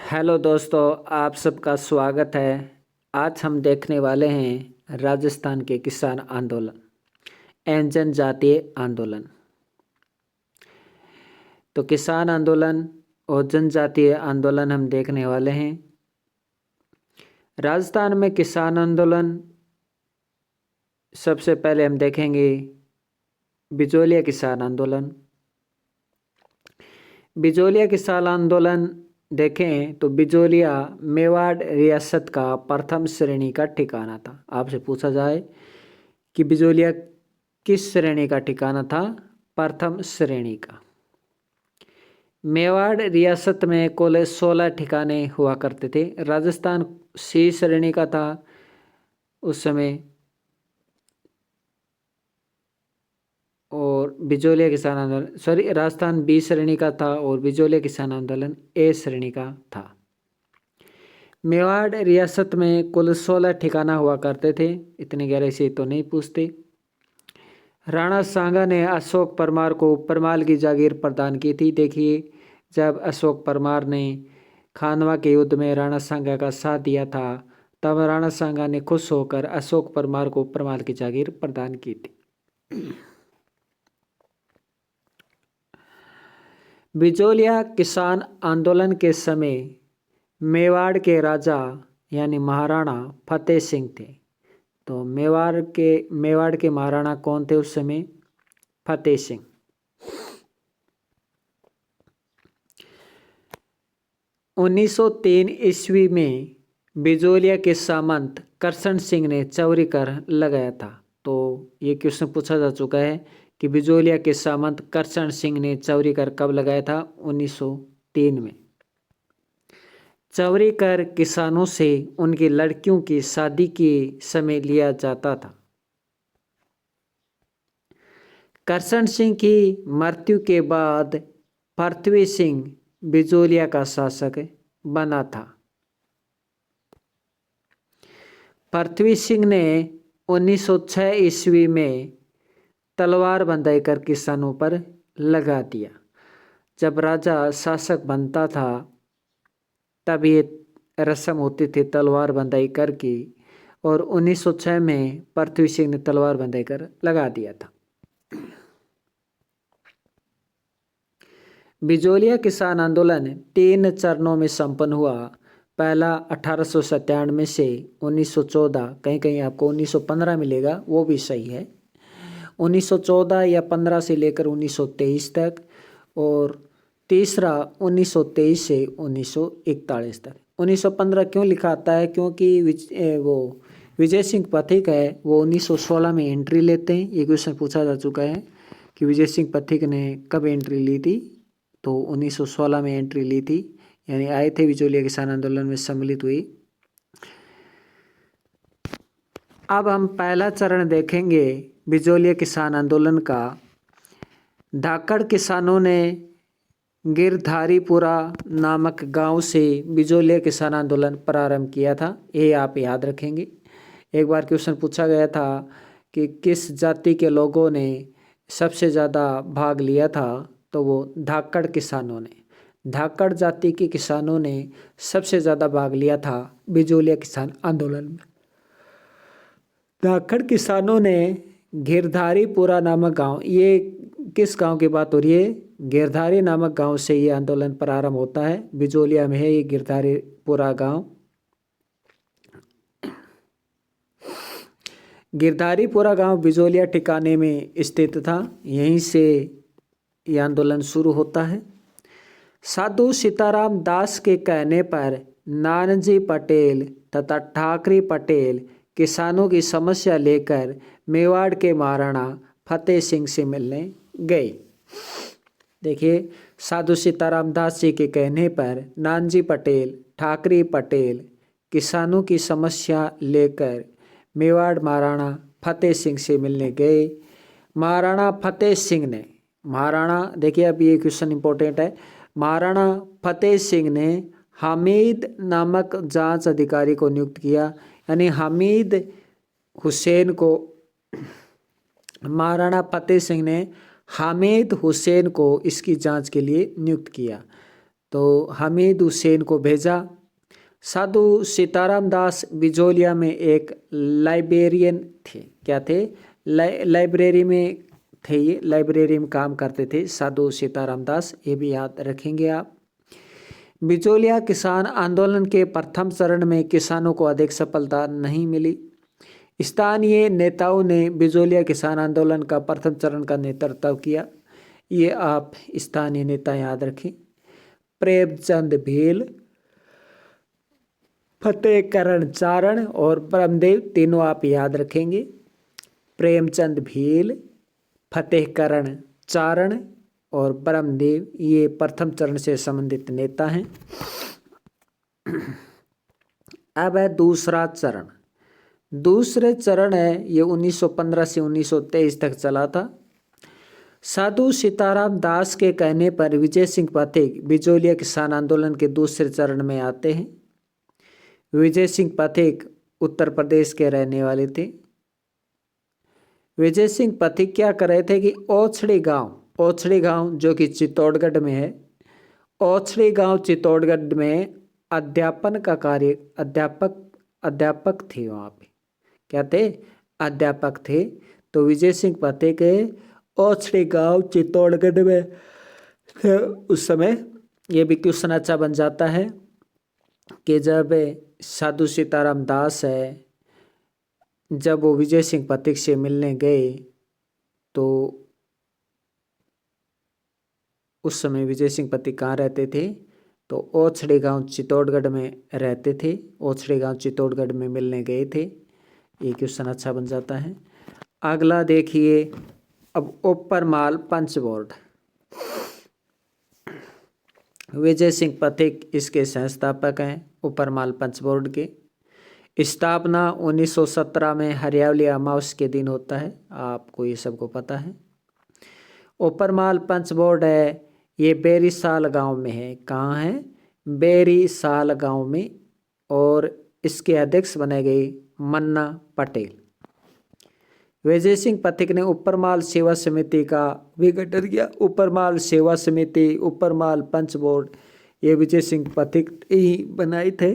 Hello दोस्तों, आप सबका स्वागत है। आज हम देखने वाले हैं राजस्थान के किसान आंदोलन एवं जनजातीय आंदोलन। तो किसान आंदोलन और जनजातीय आंदोलन हम देखने वाले हैं। राजस्थान में किसान आंदोलन सबसे पहले हम देखेंगे बिजोलिया किसान आंदोलन। बिजोलिया किसान आंदोलन देखें तो बिजोलिया मेवाड़ रियासत का प्रथम श्रेणी का ठिकाना था। आपसे पूछा जाए कि बिजोलिया किस श्रेणी का ठिकाना था? प्रथम श्रेणी का। मेवाड़ रियासत में कुल 16 ठिकाने हुआ करते थे। राजस्थान सी श्रेणी का था उस समय और बिजोलिया किसान आंदोलन राजस्थान बी श्रेणी का था और बिजोलिया किसान आंदोलन ए श्रेणी का था। मेवाड़ रियासत में कुल 16 ठिकाना हुआ करते थे। इतनी गहराई से तो नहीं पूछते। राणा सांगा ने अशोक परमार को परमाल की जागीर प्रदान की थी। देखिए, जब अशोक परमार ने खानवा के युद्ध में राणा सांगा का साथ दिया था तब राणा सांगा ने खुश होकर अशोक परमार को परमाल की जागीर प्रदान की थी। बिजोलिया किसान आंदोलन के समय मेवाड़ के राजा यानी महाराणा फतेह सिंह थे। तो मेवाड़ के महाराणा कौन थे उस समय? फतेह सिंह। उन्नीस 1903 ईस्वी में बिजोलिया के सामंत करशन सिंह ने चौरी कर लगाया था। तो ये क्वेश्चन पूछा जा चुका है कि बिजोलिया के सामंत करशन सिंह ने चौरी कर कब लगाया था? 1903 में। चौरी कर किसानों से उनकी लड़कियों की शादी के समय लिया जाता था। करशन सिंह की मृत्यु के बाद पृथ्वी सिंह बिजोलिया का शासक बना था। पृथ्वी सिंह ने 1906 ईस्वी में तलवार बंधाई कर किसानों पर लगा दिया। जब राजा शासक बनता था तब ये रस्म होती थी तलवार बंधाई करके, और 1906 में पृथ्वी सिंह ने तलवार बंधाई कर लगा दिया था। बिजोलिया किसान आंदोलन 3 चरणों में संपन्न हुआ। पहला 1897 से 1914, कहीं कहीं आपको 1915 मिलेगा, वो भी सही है। 1914 या 15 से लेकर 1923 तक, और तीसरा 1923 से 1941 तक। 1915 क्यों लिखा आता है? क्योंकि वो विजय सिंह पथिक है, वो 1916 में एंट्री लेते हैं। ये क्वेश्चन पूछा जा चुका है कि विजय सिंह पथिक ने कब एंट्री ली थी? तो 1916 में एंट्री ली थी, यानी आए थे बिजोलिया किसान आंदोलन में सम्मिलित हुई। अब हम पहला चरण देखेंगे बिजोलिया किसान आंदोलन का। धाकड़ किसानों ने गिरधारीपुरा नामक गांव से बिजोलिया किसान आंदोलन प्रारंभ किया था। ये आप याद रखेंगे। एक बार क्वेश्चन पूछा गया था कि किस जाति के लोगों ने सबसे ज़्यादा भाग लिया था, तो वो धाकड़ किसानों ने, धाकड़ जाति के किसानों ने सबसे ज़्यादा भाग लिया था बिजोलिया किसान आंदोलन में। धाकड़ किसानों ने गिरधारीपुरा नामक गांव, ये किस गांव की बात हो रही है? गिरधारी नामक गांव से ये आंदोलन प्रारंभ होता है। बिजोलिया में है ये गिरधारीपुरा गांव। गिरधारीपुरा गांव बिजोलिया ठिकाने में स्थित था। यहीं से ये आंदोलन शुरू होता है। साधु सीताराम दास के कहने पर नानाजी पटेल तथा ठाकरे पटेल किसानों की समस्या लेकर मेवाड़ के महाराणा फतेह सिंह से मिलने गए। देखिए, साधु सीताराम दास जी के कहने पर नानाजी पटेल, ठाकरे पटेल किसानों की समस्या लेकर मेवाड़ महाराणा फतेह सिंह से मिलने गए। महाराणा फतेह सिंह ने, महाराणा, देखिए अब ये क्वेश्चन इंपॉर्टेंट है, महाराणा फतेह सिंह ने हामिद नामक जांच अधिकारी को नियुक्त किया। यानी हामिद हुसैन को, महाराणा फतेह सिंह ने हामिद हुसैन को इसकी जांच के लिए नियुक्त किया। तो हमीद हुसैन को भेजा। साधु सीताराम दास बिजोलिया में एक लाइब्रेरियन थे। क्या थे? लाइब्रेरी में थे, ये लाइब्रेरी में काम करते थे साधु सीताराम दास, ये भी याद रखेंगे आप। बिचौलिया किसान आंदोलन के प्रथम चरण में किसानों को अधिक सफलता नहीं मिली। स्थानीय नेताओं ने बिचौलिया किसान आंदोलन का प्रथम चरण का नेतृत्व किया। ये आप स्थानीय नेता याद रखें। प्रेमचंद भील, फतेहकरण चारण और ब्रह्मदेव, तीनों आप याद रखेंगे। प्रेमचंद भील, फतेहकरण चारण और ब्रह्मदेव, ये प्रथम चरण से संबंधित नेता हैं। अब है दूसरा चरण। दूसरे चरण है ये 1915 से 1923 तक चला था। साधु सीताराम दास के कहने पर विजय सिंह पथिक बिचौलिया किसान आंदोलन के दूसरे चरण में आते हैं। विजय सिंह पथिक उत्तर प्रदेश के रहने वाले थे। विजय सिंह पथिक क्या कर रहे थे कि ओछड़ी गांव जो कि चित्तौड़गढ़ में है, ओछड़ी गांव चित्तौड़गढ़ में अध्यापन का कार्य, अध्यापक थे। वहाँ पे क्या थे? अध्यापक थे। तो विजय सिंह पथिक ओछड़ी गांव चित्तौड़गढ़ में थे उस समय। ये भी क्वेश्चन अच्छा बन जाता है कि जब साधु सीताराम दास है, जब वो विजय सिंह पथिक से मिलने गए तो उस समय विजय सिंह पथिक कहाँ रहते थे? तो ओछड़ी गांव चित्तौड़गढ़ में रहते थे। ओछड़ी गांव चित्तौड़गढ़ में मिलने गए थे। ये क्वेश्चन अच्छा बन जाता है। अगला देखिए, अब ऊपरमाल पंच बोर्ड। विजय सिंह पथिक इसके संस्थापक हैं, ऊपरमाल पंच बोर्ड के। स्थापना 1917 में हरियावली अमावस के दिन होता है, आपको ये सबको पता है। ऊपरमाल पंच बोर्ड है, ये बेरीसाल गांव में है। कहाँ है? बेरीसाल गांव में। और इसके अध्यक्ष बने गए मन्ना पटेल। विजय सिंह पथिक ने ऊपरमाल सेवा समिति का विघटन किया। ऊपरमाल सेवा समिति, ऊपरमाल पंच बोर्ड, ये विजय सिंह पथिक ही बनाए थे।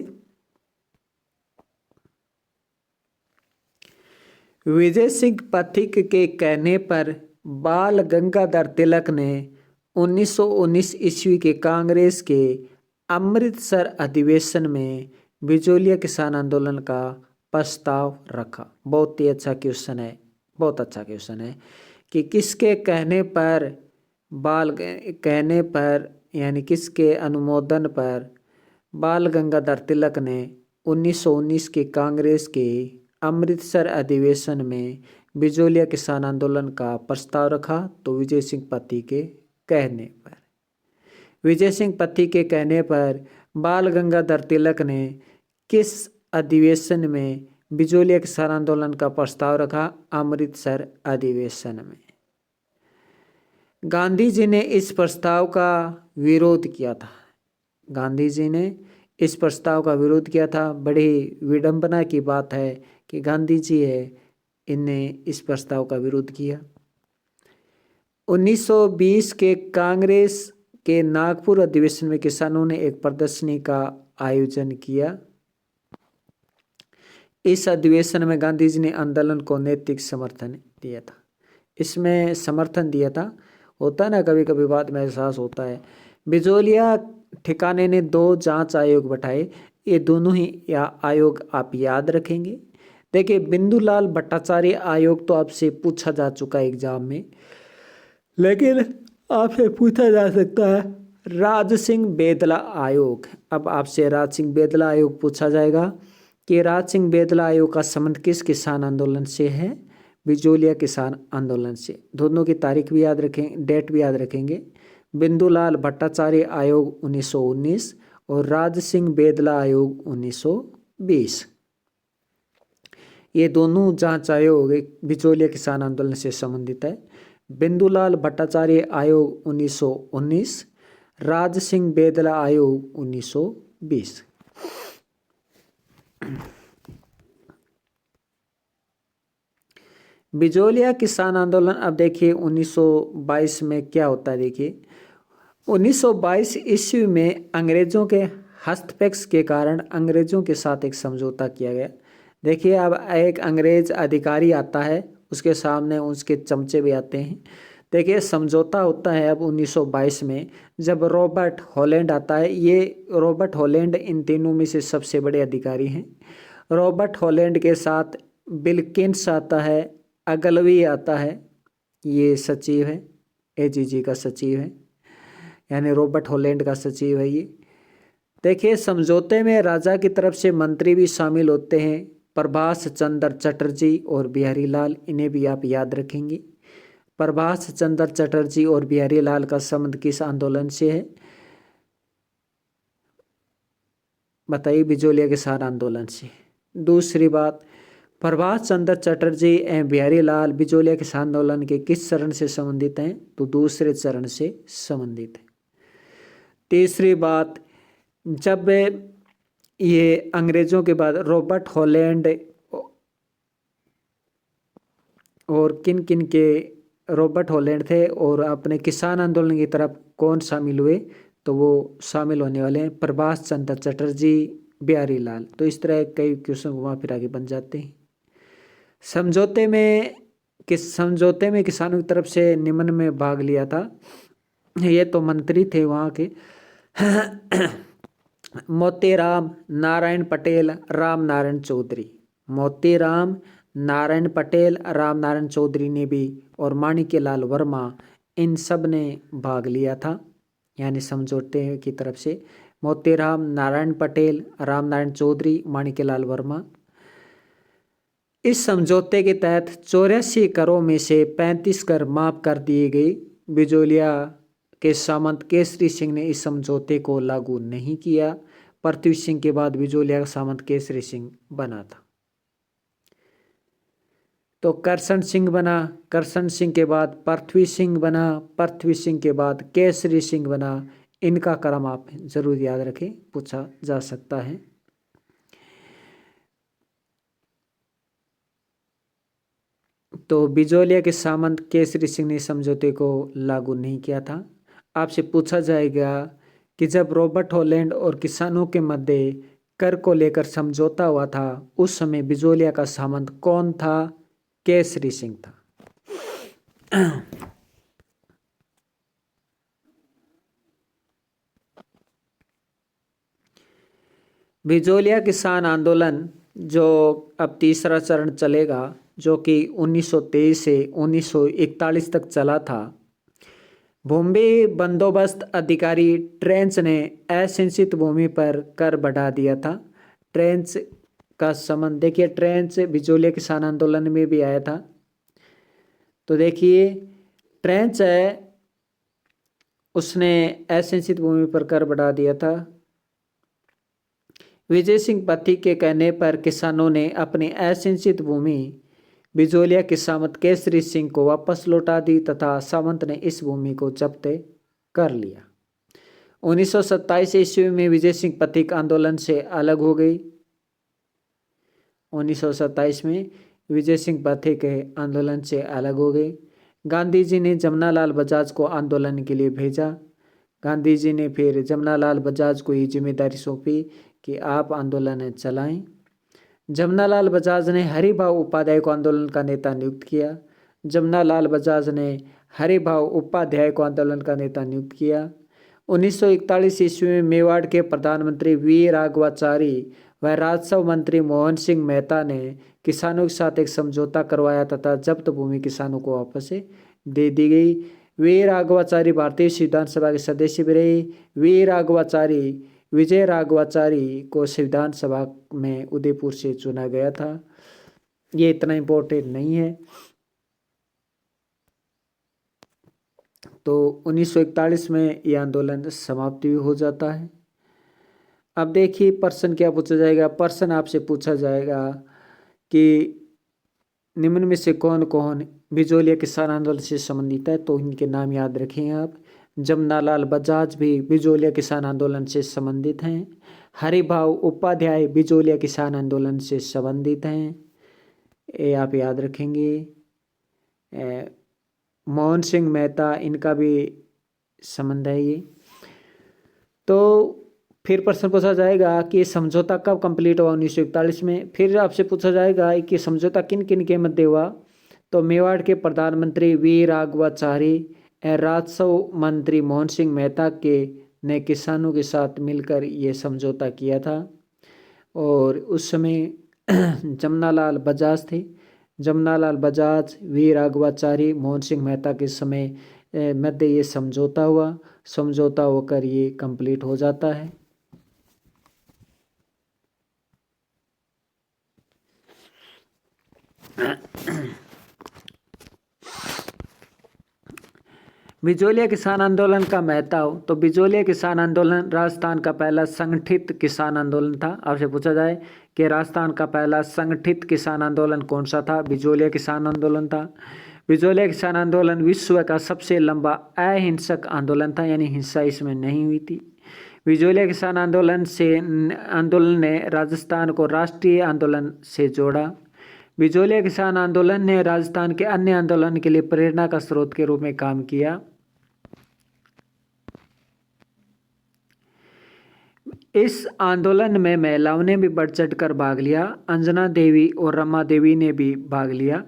विजय सिंह पथिक के कहने पर बाल गंगाधर तिलक ने 1919 ईस्वी के कांग्रेस के अमृतसर अधिवेशन में बिचौलिया किसान आंदोलन का प्रस्ताव रखा। बहुत ही अच्छा क्वेश्चन है, बहुत अच्छा क्वेश्चन है कि किसके कहने पर यानी किसके अनुमोदन पर बाल गंगाधर तिलक ने 1919 के कांग्रेस के अमृतसर अधिवेशन में बिचौलिया किसान आंदोलन का प्रस्ताव रखा? तो विजय सिंह पथिक के कहने पर। विजय सिंह पथिक के कहने पर बाल गंगाधर तिलक ने किस अधिवेशन में बिचौलिया किसान आंदोलन का प्रस्ताव रखा? अमृतसर अधिवेशन में। गांधी जी ने इस प्रस्ताव का विरोध किया था। गांधी जी ने इस प्रस्ताव का विरोध किया था। बड़ी विडंबना की बात है कि गांधी जी है, इनने इस प्रस्ताव का विरोध किया। 1920 के कांग्रेस के नागपुर अधिवेशन में किसानों ने एक प्रदर्शनी का आयोजन किया। इस अधिवेशन में गांधी जी ने आंदोलन को नैतिक समर्थन दिया था। इसमें समर्थन दिया था, होता ना कभी कभी बाद में एहसास होता है। बिचौलिया ठिकाने ने 2 जांच आयोग बैठाए। ये दोनों ही आयोग आप याद रखेंगे। देखिए, बिंदुलाल भट्टाचार्य आयोग तो आपसे पूछा जा चुका है एग्जाम में, लेकिन आपसे पूछा जा सकता है राज सिंह बेदला आयोग। अब आपसे राज सिंह बेदला आयोग पूछा जाएगा कि राज सिंह बेदला आयोग का संबंध किस किसान आंदोलन से है? बिचौलिया किसान आंदोलन से। दोनों की तारीख भी याद रखें, डेट भी याद रखेंगे। बिंदुलाल भट्टाचार्य आयोग 1919 और राज सिंह बेदला आयोग 1920। ये दोनों जांच आयोग बिचौलिया किसान आंदोलन से संबंधित है। बिंदुलाल भट्टाचार्य आयोग 1919, राज सिंह बेदला आयोग 1920। बिचौलिया किसान आंदोलन, अब देखिए 1922 में क्या होता है। देखिए 1922 ईस्वी में अंग्रेजों के हस्तक्षेप के कारण अंग्रेजों के साथ एक समझौता किया गया। देखिए, अब एक अंग्रेज अधिकारी आता है, उसके सामने उसके चमचे भी आते हैं। देखिए, समझौता होता है अब 1922 में, जब रॉबर्ट हॉलैंड आता है। ये रॉबर्ट हॉलैंड इन तीनों में से सबसे बड़े अधिकारी हैं। रॉबर्ट हॉलैंड के साथ विल्किंस आता है, अगलवी आता है, ये सचिव है, एजीजी का सचिव है, यानी रॉबर्ट हॉलैंड का सचिव है ये। देखिए, समझौते में राजा की तरफ से मंत्री भी शामिल होते हैं, प्रभाष चंद्र चटर्जी और बिहारी लाल, इन्हें भी आप याद रखेंगे। प्रभाष चंद्र चटर्जी और बिहारी लाल का संबंध किस आंदोलन से है? बताइए, बिजोलिया किसान आंदोलन से। दूसरी बात, प्रभाष चंद्र चटर्जी एवं बिहारी लाल बिजोलिया किसान आंदोलन के किस चरण से संबंधित हैं? तो दूसरे चरण से संबंधित है। तीसरी बात, जब ये अंग्रेजों के बाद रॉबर्ट हॉलैंड और किन किन के रॉबर्ट हॉलैंड थे और अपने किसान आंदोलन की तरफ कौन शामिल हुए? तो वो शामिल होने वाले हैं प्रभाष चंद्र चटर्जी, बिहारी लाल। तो इस तरह कई क्वेश्चन घुमा फिरा के बन जाते हैं। समझौते में किसानों की तरफ से निम्न में भाग लिया था, ये तो मंत्री थे वहाँ के मोतीराम नारायण पटेल, राम नारायण चौधरी। मोतीराम नारायण पटेल, राम नारायण चौधरी ने भी, और माणिक्यलाल वर्मा, इन सब ने भाग लिया था, यानी समझौते की तरफ से। मोतीराम नारायण पटेल, राम नारायण चौधरी, माणिक्यलाल वर्मा। इस समझौते के तहत 84 करों में से 35 कर माफ कर दिए गए। बिजोलिया के सामंत केसरी सिंह ने इस समझौते को लागू नहीं किया। पृथ्वी सिंह के बाद बिजोलिया का सामंत केसरी सिंह बना था। तो करशन सिंह बना, करशन सिंह के बाद पृथ्वी सिंह बना, पृथ्वी सिंह के बाद केसरी सिंह बना। इनका क्रम आप जरूर याद रखें, पूछा जा सकता है। तो बिजोलिया के सामंत केसरी सिंह ने समझौते को लागू नहीं किया था। आपसे पूछा जाएगा कि जब रॉबर्ट हॉलैंड और किसानों के मध्य कर को लेकर समझौता हुआ था, उस समय बिजोलिया का सामंत कौन था? केसरी सिंह था। बिजोलिया किसान आंदोलन जो अब तीसरा चरण चलेगा, जो कि 1923 से 1941 तक चला था। भूमि बंदोबस्त अधिकारी ट्रेंच ने असिंचित भूमि पर कर बढ़ा दिया था। ट्रेंच का संबंध देखिए, ट्रेंच बिजोलिया किसान आंदोलन में भी आया था। तो देखिए, ट्रेंच है, उसने असिंचित भूमि पर कर बढ़ा दिया था। विजय सिंह पथी के कहने पर किसानों ने अपनी असिंचित भूमि बिजोलिया के सामंत केसरी सिंह को वापस लौटा दी तथा सामंत ने इस भूमि को जब्त कर लिया। 1927 ईस्वी में विजय सिंह पथिक आंदोलन से अलग हो गई। 1927 में विजय सिंह पथिक आंदोलन से अलग हो गए। गांधी जी ने जमनालाल बजाज को आंदोलन के लिए भेजा। गांधी जी ने फिर जमनालाल बजाज को ये जिम्मेदारी सौंपी कि आप आंदोलन चलाएं। जमनालाल बजाज ने हरिभाऊ उपाध्याय को आंदोलन का नेता नियुक्त किया। जमनालाल बजाज ने हरिभाऊ उपाध्याय को आंदोलन का नेता नियुक्त किया। 1941 ईस्वी में मेवाड़ के प्रधानमंत्री वी राघवाचारी व राजस्व मंत्री मोहन सिंह मेहता ने किसानों के साथ एक समझौता करवाया तथा जब्त भूमि किसानों को वापस दे दी गई। वी राघवाचारी भारतीय संविधान सभा के सदस्य भी रहे। वी राघवाचारी विजय राघवाचारी को संविधान सभा में उदयपुर से चुना गया था। ये इतना इम्पोर्टेंट नहीं है। तो 1941 में यह आंदोलन समाप्ति हो जाता है। अब देखिए, प्रश्न क्या पूछा जाएगा? प्रश्न आपसे पूछा जाएगा कि निम्न में से कौन कौन बिजोलिया किसान आंदोलन से संबंधित है? तो इनके नाम याद रखें आप। जमनालाल बजाज भी बिजोलिया किसान आंदोलन से संबंधित हैं। हरिभाऊ उपाध्याय बिजोलिया किसान आंदोलन से संबंधित हैं, ये आप याद रखेंगे। मोहन सिंह मेहता, इनका भी संबंध है ये। तो फिर प्रश्न पूछा जाएगा कि ये समझौता कब कंप्लीट हुआ 1941 में। फिर आपसे पूछा जाएगा कि समझौता किन किन के मध्य हुआ। तो मेवाड़ के प्रधानमंत्री वी राघवाचारी राजस्व मंत्री मोहन सिंह मेहता के ने किसानों के साथ मिलकर ये समझौता किया था। और उस समय जमनालाल बजाज थे। जमनालाल बजाज, वी राघवाचारी, मोहन सिंह मेहता के समय मध्य ये समझौता हुआ। समझौता होकर ये कंप्लीट हो जाता है। बिजोलिया किसान आंदोलन का महत्व। तो बिजोलिया किसान आंदोलन राजस्थान का पहला संगठित किसान आंदोलन था। आपसे पूछा जाए कि राजस्थान का पहला संगठित किसान आंदोलन कौन सा था, बिजोलिया किसान आंदोलन था। बिजोलिया किसान आंदोलन विश्व का सबसे लंबा अहिंसक आंदोलन था, यानी हिंसा इसमें नहीं हुई थी। बिजोलिया किसान आंदोलन ने राजस्थान को राष्ट्रीय आंदोलन से जोड़ा। बिजोलिया किसान आंदोलन ने राजस्थान के अन्य आंदोलन के लिए प्रेरणा का स्रोत के रूप में काम किया। इस आंदोलन में महिलाओं ने भी बढ़ चढ़ कर भाग लिया। अंजना देवी और रमा देवी ने भी भाग लिया।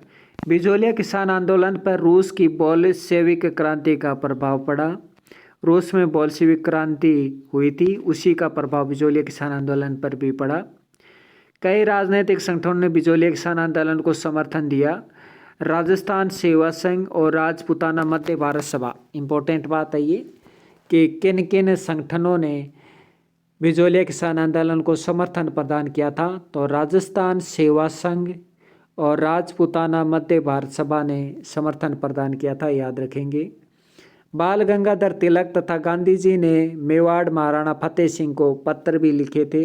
बिजोलिया किसान आंदोलन पर रूस की बोल्शेविक क्रांति का प्रभाव पड़ा। रूस में बोल्शेविक क्रांति हुई थी, उसी का प्रभाव बिजोलिया किसान आंदोलन पर भी पड़ा। कई राजनीतिक संगठनों ने बिजोलिया किसान आंदोलन को समर्थन दिया। राजस्थान सेवा संघ और राजपूताना मध्य भारत सभा, इम्पोर्टेंट बात है ये कि किन किन संगठनों ने बिजोलिया किसान आंदोलन को समर्थन प्रदान किया था। तो राजस्थान सेवा संघ और राजपूताना मध्य भारत सभा ने समर्थन प्रदान किया था, याद रखेंगे। बाल गंगाधर तिलक तथा गांधी जी ने मेवाड़ महाराणा फतेह सिंह को पत्र भी लिखे थे।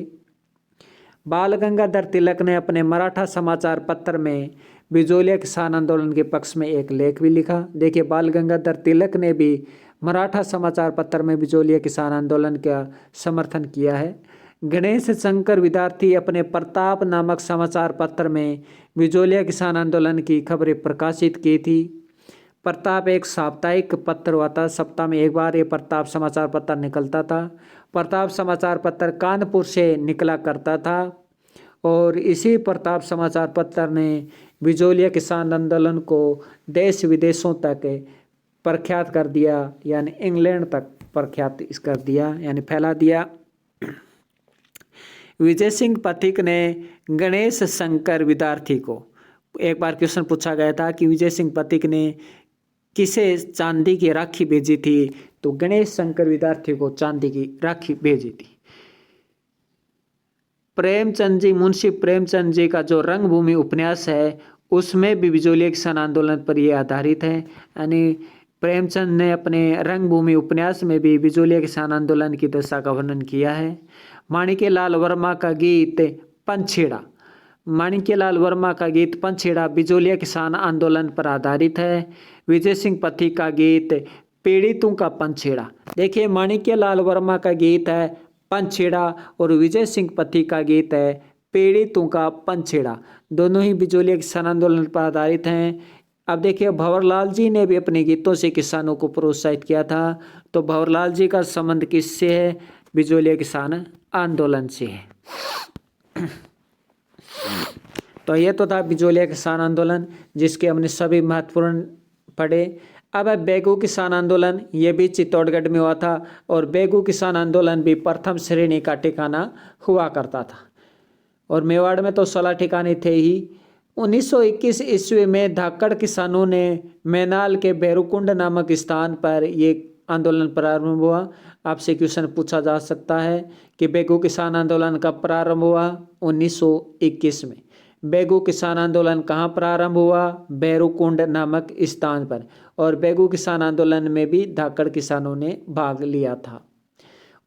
बाल गंगाधर तिलक ने अपने मराठा समाचार पत्र में बिजोलिया किसान आंदोलन के पक्ष में एक लेख भी लिखा। देखिए, बाल गंगाधर तिलक ने भी मराठा समाचार पत्र में बिजोलिया किसान आंदोलन का समर्थन किया है। गणेश शंकर विद्यार्थी अपने प्रताप नामक समाचार पत्र में बिजोलिया किसान आंदोलन की खबरें प्रकाशित की थी। प्रताप एक साप्ताहिक पत्र हुआ था, सप्ताह में एक बार ये प्रताप समाचार पत्र निकलता था। प्रताप समाचार पत्र कानपुर से निकला करता था और इसी प्रताप समाचार पत्र ने बिजोलिया किसान आंदोलन को देश विदेशों तक प्रख्यात कर दिया, यानी इंग्लैंड तक प्रख्यात कर दिया, यानी फैला दिया। विजय सिंह पथिक ने गणेश शंकर विद्यार्थी को, एक बार क्वेश्चन पूछा गया था कि विजय सिंह पथिक ने किसे चांदी की राखी भेजी थी, तो गणेश शंकर विद्यार्थी को चांदी की राखी भेजी थी। प्रेमचंद जी, मुंशी प्रेमचंद जी का जो रंगभूमि उपन्यास है उसमें भी बिजोलिया किसान आंदोलन पर यह आधारित है। यानी प्रेमचंद ने अपने रंगभूमि उपन्यास में भी बिजोलिया किसान आंदोलन की दशा का वर्णन किया है। माणिक्यलाल वर्मा का गीत पंछेड़ा, माणिक्यलाल वर्मा का गीत पंछेड़ा बिजोलिया किसान आंदोलन पर आधारित है। विजय सिंह पथिक का गीत पीड़ितों का पंछेड़ा। देखिए, माणिक्यलाल वर्मा का गीत है पंछेड़ा और विजय सिंह पथिक का गीत है पीड़ितों का पंछेड़ा। दोनों ही बिजोलिया किसान आंदोलन पर आधारित हैं। अब देखिए, भंवरलाल जी ने भी अपने गीतों से किसानों को प्रोत्साहित किया था। तो भंवरलाल जी का संबंध किससे है? बिजोलिया किसान आंदोलन से है। तो ये तो था बिजोलिया किसान आंदोलन, जिसके हमने सभी महत्वपूर्ण पढ़े। अब है बेगू किसान आंदोलन, ये भी चित्तौड़गढ़ में हुआ था और बेगू किसान आंदोलन भी प्रथम श्रेणी का ठिकाना हुआ करता था। और मेवाड़ में तो 16 ठिकाने थे ही। 1921 ईस्वी में धाकड़ किसानों ने मैनाल के भैरूकुंड नामक स्थान पर ये आंदोलन प्रारंभ हुआ। आपसे क्वेश्चन पूछा जा सकता है कि बेगू किसान आंदोलन कब प्रारंभ हुआ? 1921 में। बेगू किसान आंदोलन कहाँ प्रारंभ हुआ? भैरूकुंड नामक स्थान पर। और बेगू किसान आंदोलन में भी धाकड़ किसानों ने भाग लिया था।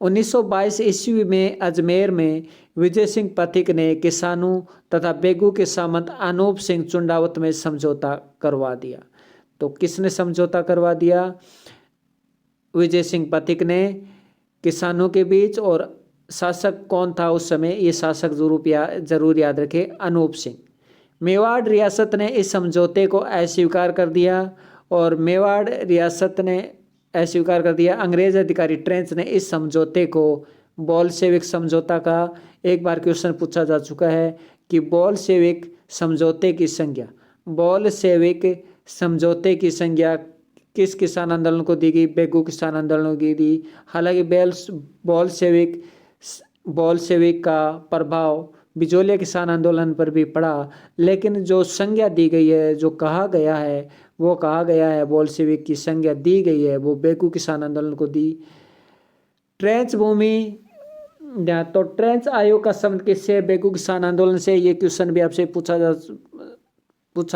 1922 ईस्वी में अजमेर में विजय सिंह पथिक ने किसानों तथा बेगू के सामंत अनूप सिंह चुंडावत में समझौता करवा दिया। तो किसने समझौता करवा दिया? विजय सिंह पथिक ने किसानों के बीच। और शासक कौन था उस समय? ये शासक जरूर याद रखे, अनूप सिंह। मेवाड़ रियासत ने इस समझौते को अस्वीकार कर दिया और मेवाड़ रियासत ने अस्वीकार कर दिया। अंग्रेज अधिकारी ट्रेंच ने इस समझौते को बोल्शेविक समझौता का, एक बार क्वेश्चन पूछा जा चुका है कि बोल्शेविक समझौते की संज्ञा, बोल्शेविक समझौते की संज्ञा किस किसान आंदोलन को दी गई? बेगू किसान आंदोलन को दी। हालांकि बोल्शेविक का प्रभाव बिजोलिया किसान आंदोलन पर भी पड़ा, लेकिन जो संज्ञा दी गई है, जो कहा गया है, वो कहा गया है बोल्शेविक की संज्ञा दी गई है वो बेगू किसान आंदोलन को दी। ट्रेंच भूमि, तो ट्रेंच आयोग का संबंध किससे? बेगू किसान आंदोलन से। ये क्वेश्चन भी आपसे पूछा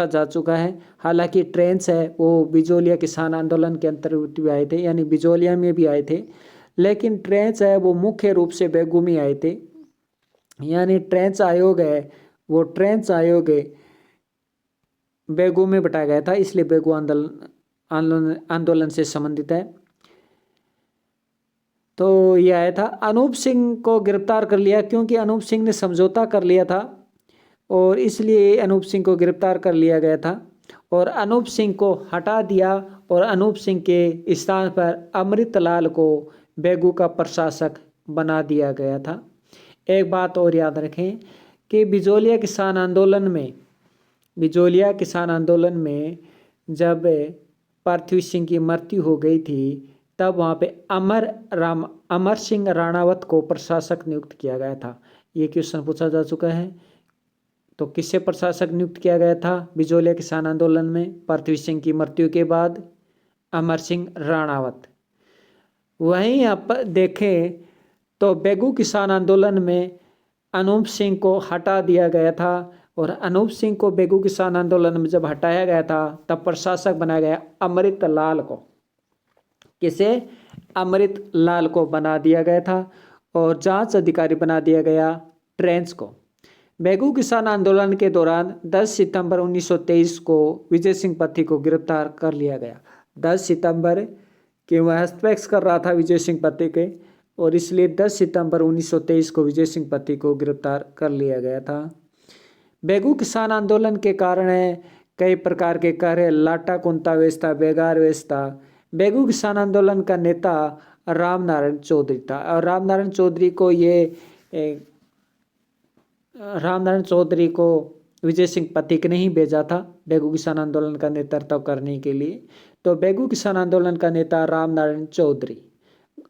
जा चुका है। हालांकि ट्रेंच है वो बिजोलिया किसान आंदोलन के अंतर्गत भी आए थे, यानी बिजोलिया में भी आए थे, लेकिन ट्रेंच है वो मुख्य रूप से बेगू में आए थे। यानी ट्रेंच आयोग है वो बेगू में बताया गया था, इसलिए बेगू आंदोलन से संबंधित है। तो ये आया था। अनूप सिंह को गिरफ्तार कर लिया क्योंकि अनूप सिंह ने समझौता कर लिया था और इसलिए अनूप सिंह को गिरफ्तार कर लिया गया था और अनूप सिंह को हटा दिया और अनूप सिंह के स्थान पर अमृतलाल को बेगू का प्रशासक बना दिया गया था। एक बात और याद रखें कि बिजोलिया किसान आंदोलन में जब पार्थवी सिंह की मृत्यु हो गई थी तब वहाँ पे अमर सिंह राणावत को प्रशासक नियुक्त किया गया था। ये क्वेश्चन पूछा जा चुका है। तो किससे प्रशासक नियुक्त किया गया था बिजोलिया किसान आंदोलन में? पार्थवी सिंह की मृत्यु के बाद अमर सिंह राणावत। वहीं आप देखें तो बेगू किसान आंदोलन में अनूप सिंह को हटा दिया गया था और अनूप सिंह को बेगू किसान आंदोलन में जब हटाया गया था तब प्रशासक बनाया गया अमृतलाल को। किसे? अमृतलाल को बना दिया गया था और जांच अधिकारी बना दिया गया ट्रेंच को। बेगू किसान आंदोलन के दौरान 10 सितंबर 1923 को विजय सिंह पत्ती को गिरफ्तार कर लिया गया। 10 सितंबर के वह हस्तक्षेप कर रहा था विजय सिंह पत्ती के और इसलिए 10 सितंबर 1923 को विजय सिंह पत्ती को गिरफ्तार कर लिया गया था। बेगू किसान आंदोलन के कारण कई प्रकार के कार्य, लाटा कुंता वेस्ता, बेगार वेस्ता। बेगू किसान आंदोलन का नेता रामनारायण चौधरी था और रामनारायण चौधरी को विजय सिंह पथिक ने ही भेजा था बेगू किसान आंदोलन का नेतृत्व करने के लिए। तो बेगू किसान आंदोलन का नेता रामनारायण चौधरी।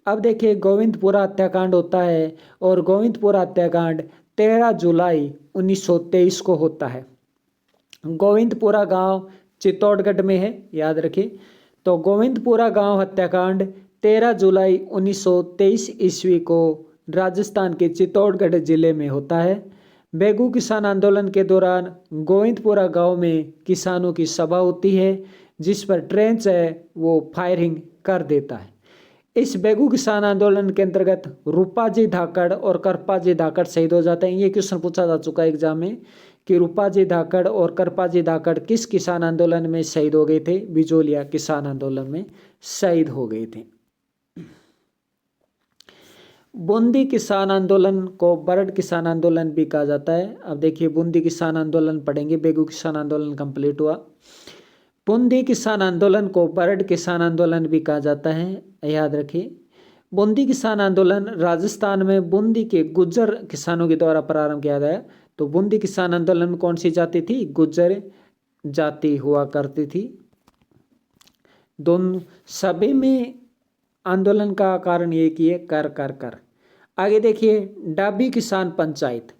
अब देखिए गोविंदपुरा हत्याकांड होता है और गोविंदपुरा हत्याकांड 13 जुलाई 1923 को होता है। गोविंदपुरा गांव चित्तौड़गढ़ में है, याद रखिए। तो गोविंदपुरा गांव हत्याकांड 13 जुलाई 1923 ईस्वी को राजस्थान के चित्तौड़गढ़ जिले में होता है। बेगू किसान आंदोलन के दौरान गोविंदपुरा गांव में किसानों की सभा होती है जिस पर ट्रेंच है वो फायरिंग कर देता है। इस बेगू किसान आंदोलन के अंतर्गत रूपाजी धाकड़ और करपाजी धाकड़ शहीद हो जाते हैं। ये क्वेश्चन पूछा जा चुका है एग्जाम में कि रूपाजी धाकड़ और करपाजी धाकड़ किस किसान आंदोलन में शहीद हो गए थे? बिजोलिया किसान आंदोलन में शहीद हो गए थे। बूंदी किसान आंदोलन को बरड किसान आंदोलन भी कहा जाता है। अब देखिए बूंदी किसान आंदोलन पढ़ेंगे, बेगू किसान आंदोलन कंप्लीट हुआ। बूंदी किसान आंदोलन को बरड किसान आंदोलन भी कहा जाता है, याद रखिए। बूंदी किसान आंदोलन राजस्थान में बूंदी के गुज्जर किसानों के द्वारा प्रारंभ किया गया। तो बूंदी किसान आंदोलन में कौन सी जाति थी? गुज्जर जाति हुआ करती थी। दोनों सभी में आंदोलन का कारण ये कि कर। आगे देखिए डाबी किसान पंचायत।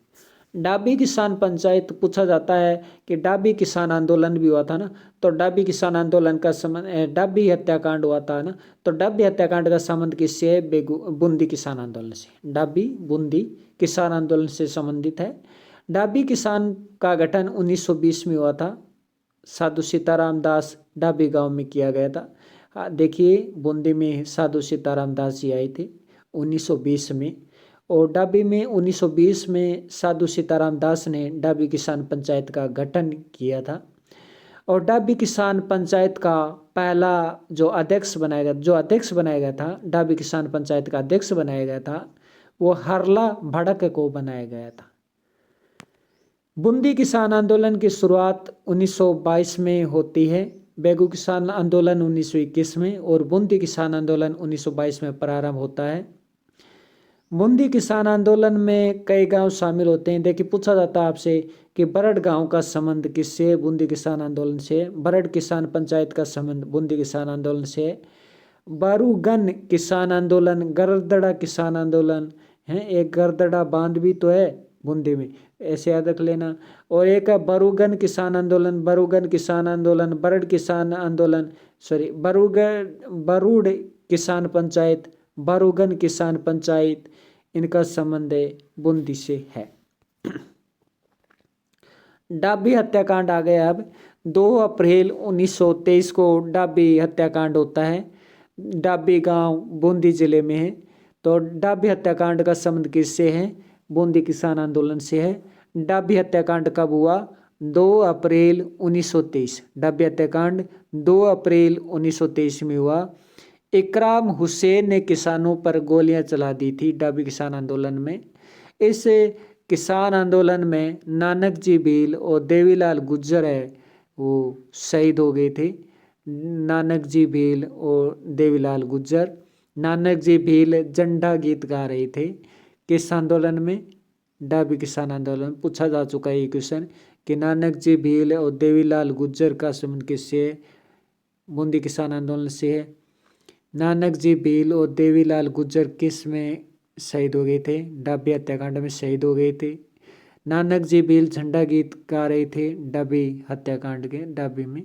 डाबी किसान पंचायत पूछा जाता है कि डाबी किसान आंदोलन भी हुआ था ना, तो डाबी किसान आंदोलन का संबंध, डाबी हत्याकांड हुआ था ना, तो डाबी हत्याकांड का संबंध किससे है? बूंदी किसान आंदोलन से। डाबी बूंदी किसान आंदोलन से संबंधित है। डाबी किसान का गठन 1920 में हुआ था। साधु सीताराम दास डाबी गांव में किया गया था। देखिए बूंदी में साधु सीताराम दास जी आए थे 1920 में और डाबी में 1920 में साधु सीताराम दास ने डाबी किसान पंचायत का गठन किया था। और डाबी किसान पंचायत का पहला जो अध्यक्ष बनाया गया था, डाबी किसान पंचायत का अध्यक्ष बनाया गया था, वो हरला भड़क को बनाया गया था। बूंदी किसान आंदोलन की शुरुआत 1922 में होती है। बेगू किसान आंदोलन 1921 में और बूंदी किसान आंदोलन 1922 में प्रारंभ होता है। बूंदी किसान आंदोलन में कई गांव शामिल होते हैं। देखिए पूछा जाता है आपसे कि बरड़ गांव का संबंध किससे? बूंदी किसान आंदोलन से। बरड़ किसान पंचायत का संबंध बूंदी किसान आंदोलन से। बारूगन किसान आंदोलन, गरदड़ा किसान आंदोलन है, एक गरदड़ा बांध भी तो है बूंदी में, ऐसे याद रख लेना। और एक है बरूगन किसान आंदोलन, बरूगन किसान आंदोलन, बरड़ किसान आंदोलन, सॉरी बरूड किसान पंचायत, बारूगन किसान पंचायत, इनका संबंध बूंदी से है। डाबी हत्याकांड आ गया। अब 2 अप्रैल 1923 को डाबी हत्याकांड होता है। डाबी गांव बूंदी जिले में है। तो डाबी हत्याकांड का संबंध किससे है? बूंदी किसान आंदोलन से है। डाबी हत्याकांड कब हुआ? 2 अप्रैल 1923। डाबी हत्याकांड 2 अप्रैल 1923 में हुआ। इकराम हुसैन ने किसानों पर गोलियां चला दी थी डाबी किसान आंदोलन में। इस किसान आंदोलन में नानक जी भील और देवीलाल गुज्जर है वो शहीद हो गए थे। नानक जी भील और देवीलाल गुज्जर। नानक जी भील झंडा गीत गा रहे थे किस आंदोलन में? डाबी किसान आंदोलन। पूछा जा चुका है ये क्वेश्चन कि नानक जी भील और देवीलाल गुज्जर का संबंध किससे है? बूंदी किसान आंदोलन से है। नानक जी भील और देवीलाल गुज्जर किस में शहीद हो गए थे? डाबी हत्याकांड में शहीद हो गए थे। नानक जी भील झंडा गीत गा रहे थे डाबी हत्याकांड के डाबी में।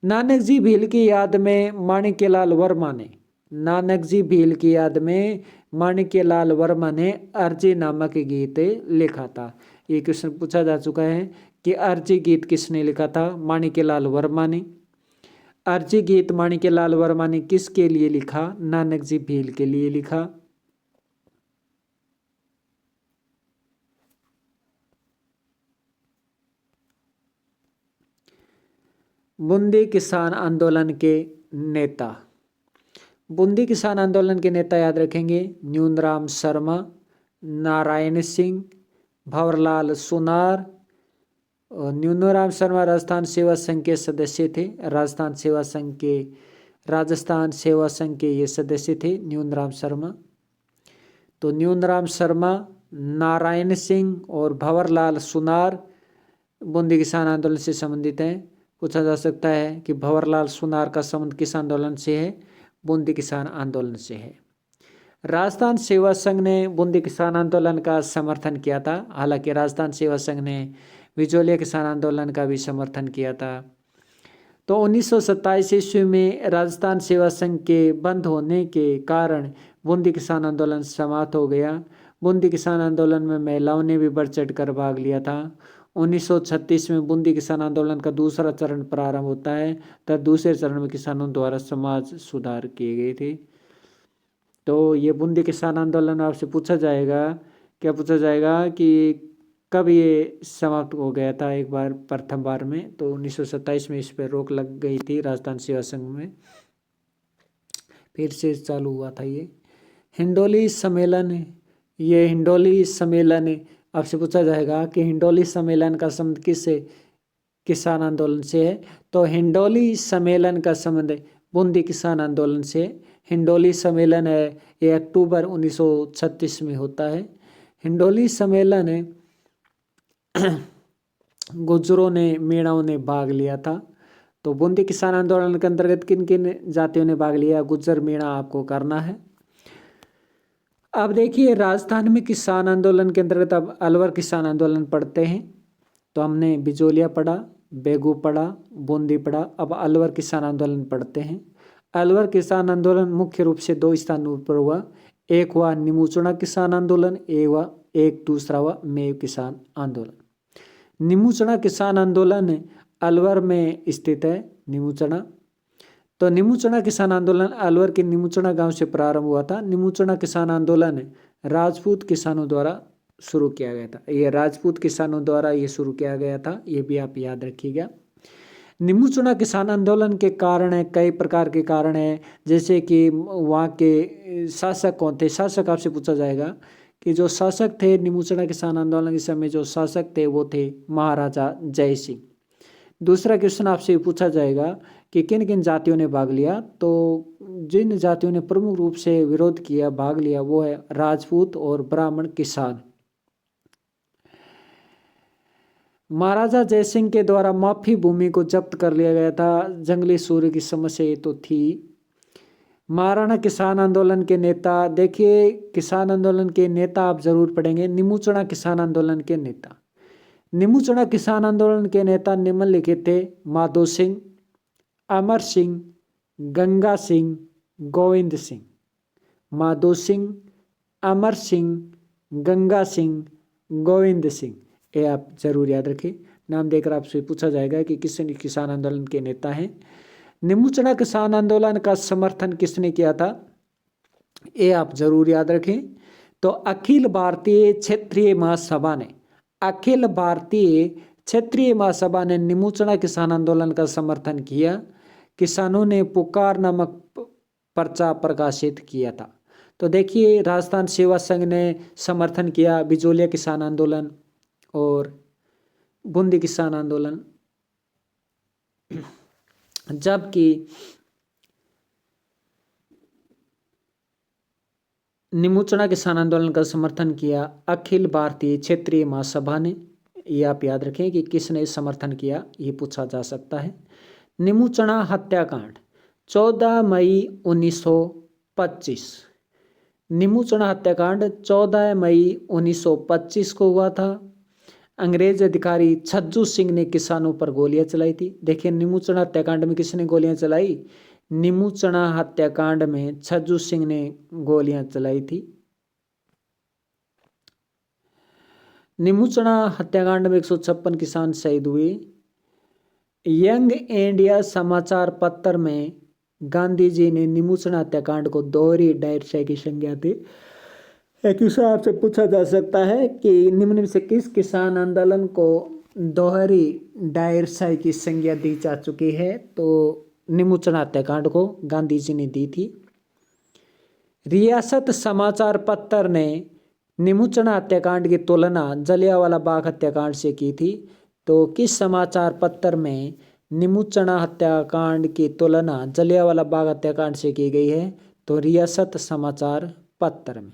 नानक जी भील की याद में माणिक्यलाल वर्मा ने, नानक जी भील की याद में माणिक्यलाल वर्मा ने अर्जी नामक गीत लिखा था। ये क्वेश्चन पूछा जा चुका है कि अर्जी गीत किसने लिखा था? माणिक्यलाल वर्मा ने। अर्जी गीत माणिक्यलाल वर्मा ने किसके लिए लिखा? नानक जी भील के लिए लिखा। बूंदी किसान आंदोलन के नेता। बूंदी किसान आंदोलन के नेता याद रखेंगे न्यूनराम शर्मा, नारायण सिंह, भंवरलाल सुनार। न्यूनराम शर्मा राजस्थान सेवा संघ के सदस्य थे। राजस्थान सेवा संघ के ये सदस्य थे न्यूनराम शर्मा। तो न्यूनराम शर्मा, नारायण सिंह और भंवरलाल सुनार बूंदी किसान आंदोलन से संबंधित हैं। पूछा जा सकता है कि भंवरलाल सुनार का संबंध किस आंदोलन से है? बूंदी किसान आंदोलन से है। राजस्थान सेवा संघ ने बूंदी किसान आंदोलन का समर्थन किया था। हालांकि राजस्थान सेवा संघ ने बिजोलिया किसान आंदोलन का भी समर्थन किया था। तो 1927 ईस्वी में राजस्थान सेवा संघ के बंद होने के कारण बूंदी किसान आंदोलन समाप्त हो गया। बूंदी किसान आंदोलन में महिलाओं ने भी बढ़ चढ़ कर भाग लिया था। 1936 में बूंदी किसान आंदोलन का दूसरा चरण प्रारंभ होता है। तब दूसरे चरण में किसानों द्वारा समाज सुधार किए गए थे। तो ये बूंदी किसान आंदोलन आपसे पूछा जाएगा, क्या पूछा जाएगा कि कब ये समाप्त हो गया था? एक बार प्रथम बार में तो 1927 में इस पर रोक लग गई थी राजस्थान सेवा संघ में, फिर से चालू हुआ था ये। हिंडोली सम्मेलन, ये हिंडोली सम्मेलन आपसे पूछा जाएगा कि हिंडोली सम्मेलन का संबंध किससे? किसान आंदोलन से है। तो हिंडोली सम्मेलन का संबंध बूंदी किसान आंदोलन से। हिंडोली सम्मेलन है ये अक्टूबर 1936 में होता है। हिंडोली सम्मेलन गुज्जरों ने, मीणाओं ने भाग लिया था। तो बूंदी किसान आंदोलन के अंतर्गत किन किन जातियों ने भाग लिया? गुज्जर, मीणा आपको करना है। अब देखिए राजस्थान में किसान आंदोलन के अंतर्गत अब अलवर किसान आंदोलन पढ़ते हैं। तो हमने बिजोलिया पढ़ा, बेगू पढ़ा, बूंदी पढ़ा। अब अलवर किसान आंदोलन पढ़ते हैं। अलवर किसान आंदोलन मुख्य रूप से 2 स्थानों पर हुआ। एक हुआ निमुचुणा किसान आंदोलन, एक दूसरा हुआ मेव किसान आंदोलन। निमुचुणा किसान आंदोलन अलवर में स्थित है। निमुचुणा, तो निमुचुणा किसान आंदोलन अलवर के निमुचुणा गांव से प्रारंभ हुआ था। निमुचुणा किसान आंदोलन राजपूत किसानों द्वारा शुरू किया गया था। ये राजपूत किसानों द्वारा ये शुरू किया गया था, ये भी आप याद रखिएगा। निमुचुणा किसान आंदोलन के कारण है, कई प्रकार के कारण है, जैसे कि वहाँ के शासक कौन थे? शासक आपसे पूछा जाएगा कि जो शासक थे निमुचुणा किसान आंदोलन के समय जो शासक थे वो थे महाराजा जय सिंह। दूसरा क्वेश्चन आपसे ये पूछा जाएगा कि किन किन जातियों ने भाग लिया। तो जिन जातियों ने प्रमुख रूप से विरोध किया, भाग लिया, वो है राजपूत और ब्राह्मण, किसान। महाराजा जयसिंह के द्वारा माफी भूमि को जब्त कर लिया गया था। जंगली सूर्य की समस्या ये तो थी। महाराणा किसान आंदोलन के नेता, देखिए किसान आंदोलन के नेता आप जरूर पढ़ेंगे। निमुचना किसान आंदोलन के नेता, निमुचना किसान आंदोलन के नेता निम्नलिखित थे: माधो सिंह, अमर सिंह, गंगा सिंह, गोविंद सिंह। माधो सिंह, अमर सिंह, गंगा सिंह, गोविंद सिंह, ये आप जरूर याद रखें। नाम देकर आपसे पूछा जाएगा कि किस किसान आंदोलन के नेता हैं। निमुचना किसान आंदोलन का समर्थन किसने किया था, ये आप जरूर याद रखें। तो अखिल भारतीय क्षेत्रीय महासभा ने, अखिल भारतीय क्षेत्रीय महासभा ने निमुचना किसान आंदोलन का समर्थन किया। किसानों ने पुकार नामक पर्चा प्रकाशित किया था। तो देखिए राजस्थान सेवा संघ ने समर्थन किया बिजोलिया किसान आंदोलन और बूंदी किसान आंदोलन, जबकि निमुचना किसान आंदोलन का समर्थन किया अखिल भारतीय क्षेत्रीय महासभा ने। ये आप याद रखें कि किसने समर्थन किया, ये पूछा जा सकता है। निमुचना हत्याकांड 14 मई 1925। निमुचना हत्याकांड 14 मई 1925 को हुआ था। अंग्रेज अधिकारी छज्जू सिंह ने किसानों पर गोलियां चलाई थी। देखिए निमुचना हत्याकांड में किसने गोलियां चलाई, निमुचना हत्याकांड में छज्जू सिंह ने गोलियां चलाई थी। निमुचना हत्याकांड में 156 किसान शहीद हुए। यंग इंडिया समाचार पत्र में गांधी जी ने निमुचना हत्याकांड को दोहरी डायरशाही की संज्ञा दी। क्वेश्चन आपसे पूछा जा सकता है कि निम्न में से किस किसान आंदोलन को दोहरी डायरशाही की संज्ञा दी जा चुकी है। तो निमुचना हत्याकांड को गांधी जी ने दी थी। रियासत समाचार पत्र ने निमुचना हत्याकांड की तुलना जलियांवाला बाग हत्याकांड से की थी। तो किस समाचार पत्र में निमुचना हत्याकांड की तुलना जलियांवाला बाग हत्याकांड से की गई है। तो रियासत समाचार पत्र में।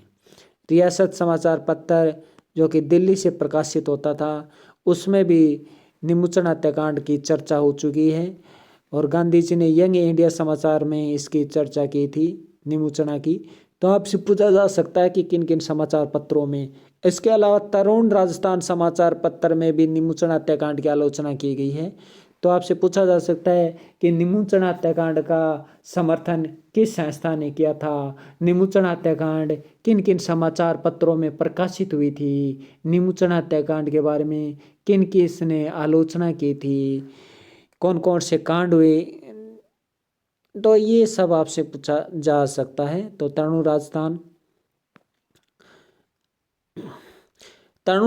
रियासत समाचार पत्र जो कि दिल्ली से प्रकाशित होता था, उसमें भी निमुचना हत्याकांड की चर्चा हो चुकी है और गांधी जी ने यंग इंडिया समाचार में इसकी चर्चा की थी निमुचना की। तो आपसे पूछा जा सकता है कि किन किन समाचार पत्रों में। इसके अलावा तरुण राजस्थान समाचार पत्र में भी निमुचना हत्याकांड की आलोचना की गई है। तो आपसे पूछा जा सकता है कि निमुचना हत्याकांड का समर्थन किस संस्था ने किया था, निमुचना हत्याकांड किन किन समाचार पत्रों में प्रकाशित हुई थी, निमुचना हत्याकांड के बारे में किन किसने आलोचना की थी, कौन कौन से कांड हुए। तो ये सब आपसे पूछा जा सकता है। तो तरुण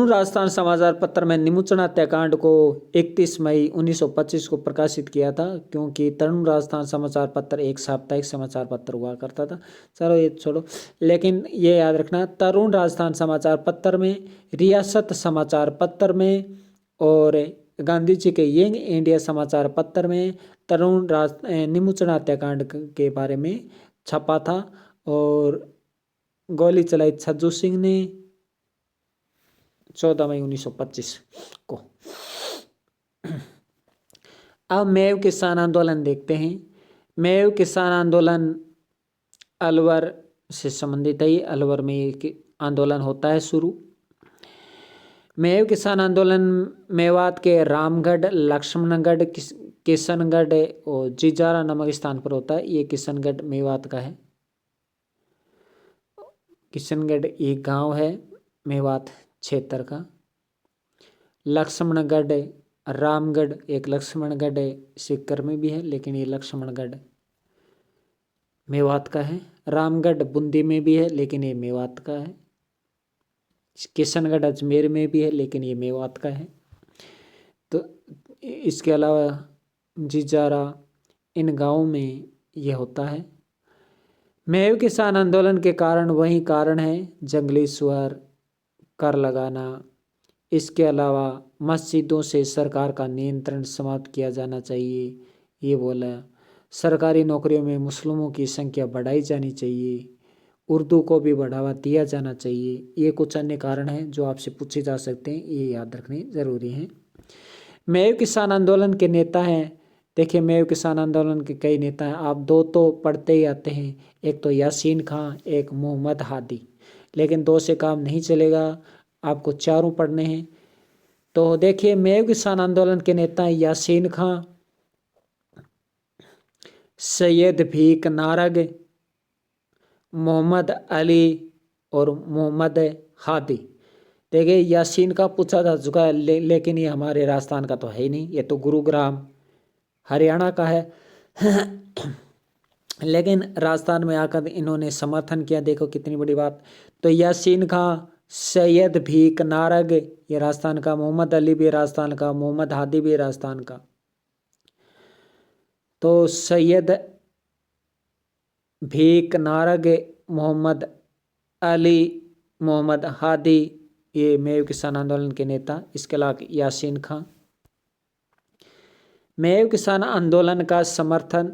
राजस्थान समाचार पत्र में निमुचना हत्याकांड को 31 मई 1925 को प्रकाशित किया था, क्योंकि तरुण राजस्थान समाचार पत्र एक साप्ताहिक समाचार पत्र हुआ करता था। चलो ये छोड़ो, लेकिन ये याद रखना तरुण राजस्थान समाचार पत्र में, रियासत समाचार पत्र में और गांधी जी के यंग इंडिया समाचार पत्र में निमुचना हत्याकांड के बारे में छपा था और गोली चलाई छज्जू सिंह ने 14 मई 1925 को। अब मेव किसान आंदोलन देखते हैं। मेव किसान आंदोलन अलवर से संबंधित है। अलवर में एक आंदोलन होता है शुरू। मेव किसान आंदोलन मेवात के रामगढ़, लक्ष्मणगढ़, किशनगढ़ और जिजारा नामक स्थान पर होता है। ये किशनगढ़ मेवात का है। किशनगढ़ एक गांव है मेवात क्षेत्र का। लक्ष्मणगढ़, रामगढ़, एक लक्ष्मणगढ़ सीकर में भी है, लेकिन ये लक्ष्मणगढ़ मेवात का है। रामगढ़ बूंदी में भी है, लेकिन ये मेवात का है। किशनगढ़ अजमेर में भी है, लेकिन ये मेवात का है। तो इसके अलावा जिजारा, इन गाँवों में ये होता है। मेव किसान आंदोलन के कारण वही कारण है जंगली सुअर, कर लगाना, इसके अलावा मस्जिदों से सरकार का नियंत्रण समाप्त किया जाना चाहिए, ये बोला। सरकारी नौकरियों में मुस्लिमों की संख्या बढ़ाई जानी चाहिए, उर्दू को भी बढ़ावा दिया जाना चाहिए। ये कुछ अन्य कारण हैं जो आपसे पूछे जा सकते हैं, ये याद रखने ज़रूरी हैं। मेव किसान आंदोलन के नेता हैं। देखिए, मेव किसान आंदोलन के कई नेता हैं, आप दो तो पढ़ते ही आते हैं, एक तो यासीन खां, एक मोहम्मद हादी। लेकिन दो से काम नहीं चलेगा, आपको चारों पढ़ने हैं। तो देखिए, मेव किसान आंदोलन के नेता हैं यासीन खां, सैयद भीख नारग, मोहम्मद अली और मोहम्मद हादी। देखिए, यासीन का पूछा जा चुका है, लेकिन ये हमारे राजस्थान का तो है ही नहीं, ये तो गुरुग्राम हरियाणा का है। लेकिन राजस्थान में आकर इन्होंने समर्थन किया, देखो कितनी बड़ी बात। तो यासीन खां, सैयद भीख नारग ये राजस्थान का, मोहम्मद अली भी राजस्थान का, मोहम्मद हादी भी राजस्थान का। तो सैयद भीख नारग, मोहम्मद अली, मोहम्मद हादी ये मेव किसान आंदोलन के नेता। इसके अलावा यासीन खां। मेव किसान आंदोलन का समर्थन,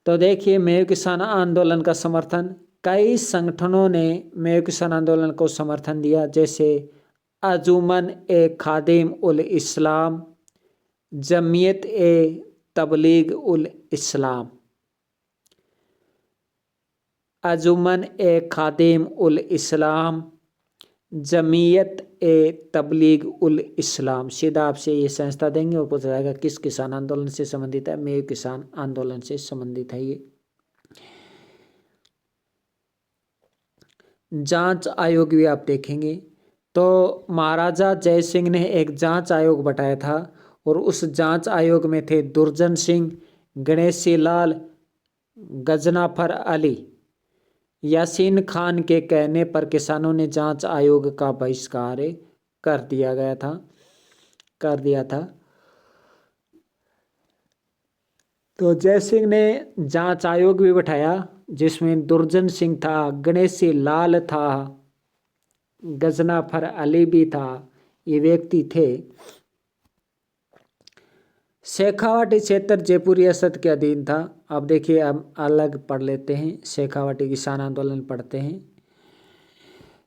तो देखिए मेव किसान आंदोलन का समर्थन कई संगठनों ने मेव किसान आंदोलन को समर्थन दिया, जैसे अंजुमन ए खादिम उल इस्लाम, जमीयत ए तबलीग उल इस्लाम, अंजुमन ए खादिम उल इस्लाम, जमीयत ए तबलीग उल इस्लाम। सीधा आपसे ये संस्था देंगे और पूछा जाएगा किस किसान आंदोलन से संबंधित है, मेव किसान आंदोलन से संबंधित है ये। जांच आयोग भी आप देखेंगे, तो महाराजा जय सिंह ने एक जांच आयोग बैठाया था और उस जांच आयोग में थे दुर्जन सिंह, गणेशी लाल, गजनाफर अली। यासीन खान के कहने पर किसानों ने जांच आयोग का बहिष्कार कर दिया था। तो जय सिंह ने जांच आयोग भी बैठाया, जिसमें दुर्जन सिंह था, गणेशी लाल था, गजनाफर अली भी था, ये व्यक्ति थे। शेखावाटी क्षेत्र जयपुर रियासत के अधीन था। अब देखिए, हम अलग पढ़ लेते हैं, शेखावाटी किसान आंदोलन पढ़ते हैं।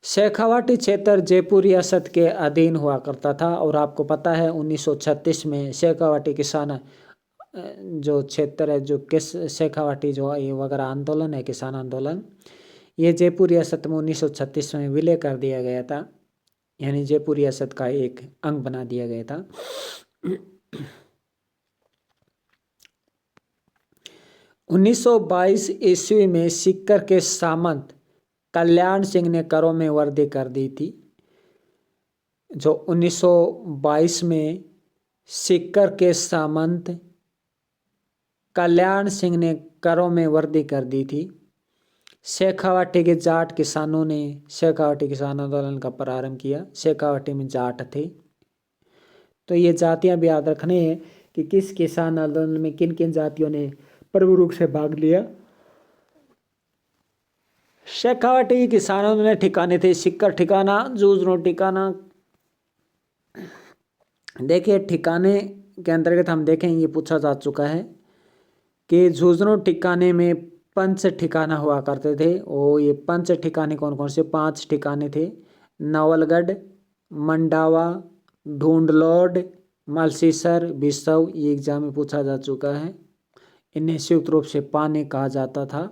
शेखावाटी क्षेत्र जयपुर रियासत के अधीन हुआ करता था और आपको पता है 1936 में शेखावाटी किसान जो क्षेत्र है, जो किस शेखावाटी जो ये वगैरह आंदोलन है, किसान आंदोलन, ये जयपुर रियासत में 1936 में विलय कर दिया गया था, यानी जयपुर रियासत का एक अंग बना दिया गया था। 1922 ईस्वी में सीकर के सामंत कल्याण सिंह ने करों में वृद्धि कर दी थी। जो 1922 में सीकर के सामंत कल्याण सिंह ने करों में वृद्धि कर दी थी। शेखावाटी के जाट किसानों ने शेखावाटी किसान आंदोलन का प्रारंभ किया। शेखावाटी में जाट थे, तो ये जातियां भी याद रखने हैं कि किस किसान आंदोलन में किन किन जातियों ने प्रमुख रूप से भाग लिया। शेखावाटी किसानों में ठिकाने थे सीकर ठिकाना, झुंझुनू ठिकाना। देखिए, ठिकाने के अंतर्गत हम देखें, ये पूछा जा चुका है कि झुंझुनू ठिकाने में पंच ठिकाना हुआ करते थे। और ये पंच ठिकाने कौन कौन से? 5 ठिकाने थे, नवलगढ़, मंडावा, ढूंढलोड, मलसीसर, बिसव। ये एग्जाम में पूछा जा चुका है। इन्हें संयुक्त रूप से पाने कहा जाता था।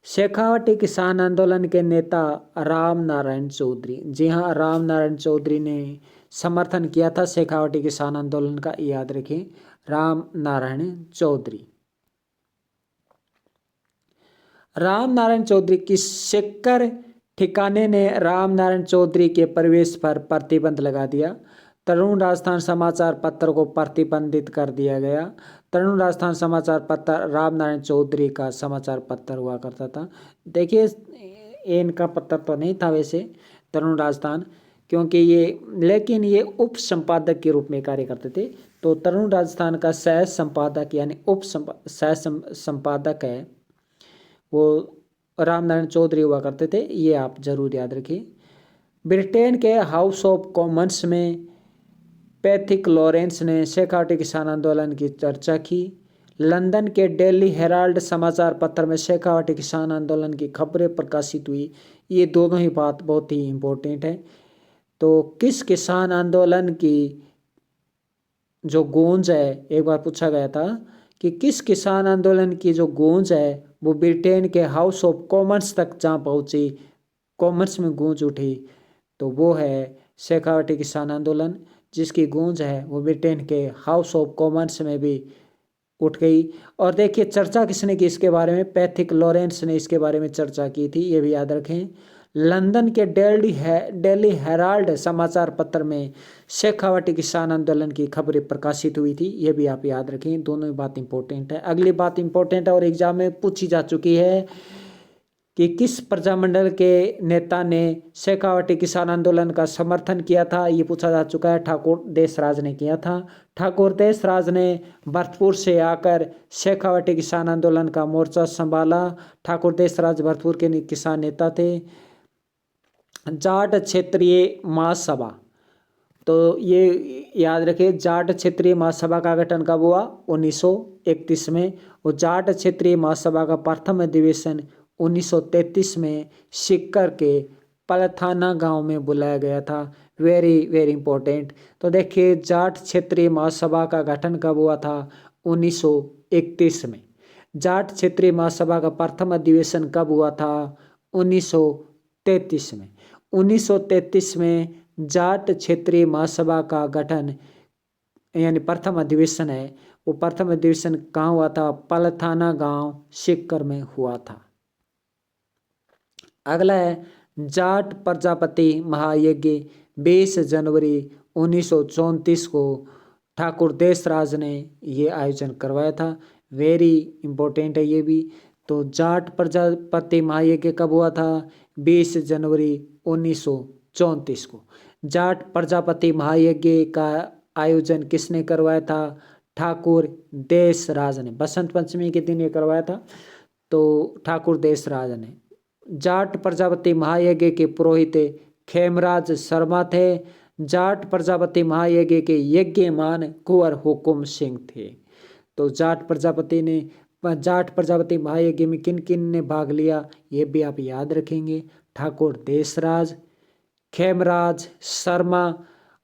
शेखावाटी किसान आंदोलन के नेता राम नारायण चौधरी, जी हाँ, राम नारायण चौधरी ने समर्थन किया था शेखावाटी किसान आंदोलन का, याद रखें, राम नारायण चौधरी। राम नारायण चौधरी की सीकर ठिकाने ने राम नारायण चौधरी के प्रवेश पर प्रतिबंध लगा दिया। तरुण राजस्थान समाचार पत्र को प्रतिबंधित कर दिया गया। तरुण राजस्थान समाचार पत्र राम नारायण चौधरी का समाचार पत्र हुआ करता था। देखिए, इनका पत्र तो नहीं था वैसे तरुण राजस्थान, क्योंकि लेकिन ये उप संपादक के रूप में कार्य करते थे। तो तरुण राजस्थान का सह संपादक यानी सह संपादक है वो राम नारायण चौधरी हुआ करते थे, ये आप जरूर याद रखिए। ब्रिटेन के हाउस ऑफ कॉमन्स में पैथिक लॉरेंस ने शेखावटी किसान आंदोलन की चर्चा की। लंदन के डेली हेराल्ड समाचार पत्र में शेखावटी किसान आंदोलन की खबरें प्रकाशित हुई। ये दोनों ही बात बहुत ही इम्पोर्टेंट है। तो किस किसान आंदोलन की जो गूंज है, एक बार पूछा गया था कि किस किसान आंदोलन की जो गूंज है वो ब्रिटेन के हाउस ऑफ कॉमन्स तक जहाँ पहुँची, कॉमन्स में गूंज उठी, तो वो है शेखावटी किसान आंदोलन, जिसकी गूंज है वो ब्रिटेन के हाउस ऑफ कॉमन्स में भी उठ गई। और देखिए चर्चा किसने की इसके बारे में, पैथिक लॉरेंस ने इसके बारे में चर्चा की थी, ये भी याद रखें। लंदन के डेली हेराल्ड समाचार पत्र में शेखावटी किसान आंदोलन की खबरें प्रकाशित हुई थी, ये भी आप याद रखें। दोनों ही बात इंपॉर्टेंट है। अगली बात इंपॉर्टेंट है और एग्जाम में पूछी जा चुकी है कि किस प्रजामंडल के नेता ने शेखावटी किसान आंदोलन का समर्थन किया था, ये पूछा जा चुका है। ठाकुर देशराज ने किया था। ठाकुर देशराज ने भरतपुर से आकर शेखावटी किसान आंदोलन का मोर्चा संभाला। ठाकुर देशराज भरतपुर के किसान नेता थे। जाट क्षेत्रीय महासभा, तो ये याद रखिए, जाट क्षेत्रीय महासभा का गठन कब हुआ? 1931 में। और जाट क्षेत्रीय महासभा का प्रथम अधिवेशन 1933 में सिक्कर के पलथाना गांव में बुलाया गया था। Very very important. तो देखिए जाट क्षेत्रीय महासभा का गठन कब हुआ था? 1931 में। जाट क्षेत्रीय महासभा का प्रथम अधिवेशन कब हुआ था? 1933 में। 1933 में जाट क्षेत्रीय महासभा का गठन यानी प्रथम अधिवेशन है, वो प्रथम अधिवेशन कहाँ हुआ था? पलथाना गांव सिक्कर में हुआ था। अगला है जाट प्रजापति महायज्ञ 20 जनवरी 1934 को ठाकुर देशराज ने ये आयोजन करवाया था। वेरी इंपॉर्टेंट है ये भी। तो जाट प्रजापति महायज्ञ कब हुआ था? 20 जनवरी 1934 को। जाट प्रजापति महायज्ञ का आयोजन किसने करवाया था? ठाकुर देशराज ने। बसंत पंचमी के दिन ये करवाया था, तो ठाकुर देशराज ने। जाट प्रजापति महायज्ञ के पुरोहित खेमराज शर्मा थे। जाट प्रजापति महायज्ञ के यज्ञमान कुंवर हुकुम सिंह थे। तो जाट प्रजापति महायज्ञ में किन किन ने भाग लिया, ये भी आप याद रखेंगे। ठाकुर देशराज, खेमराज शर्मा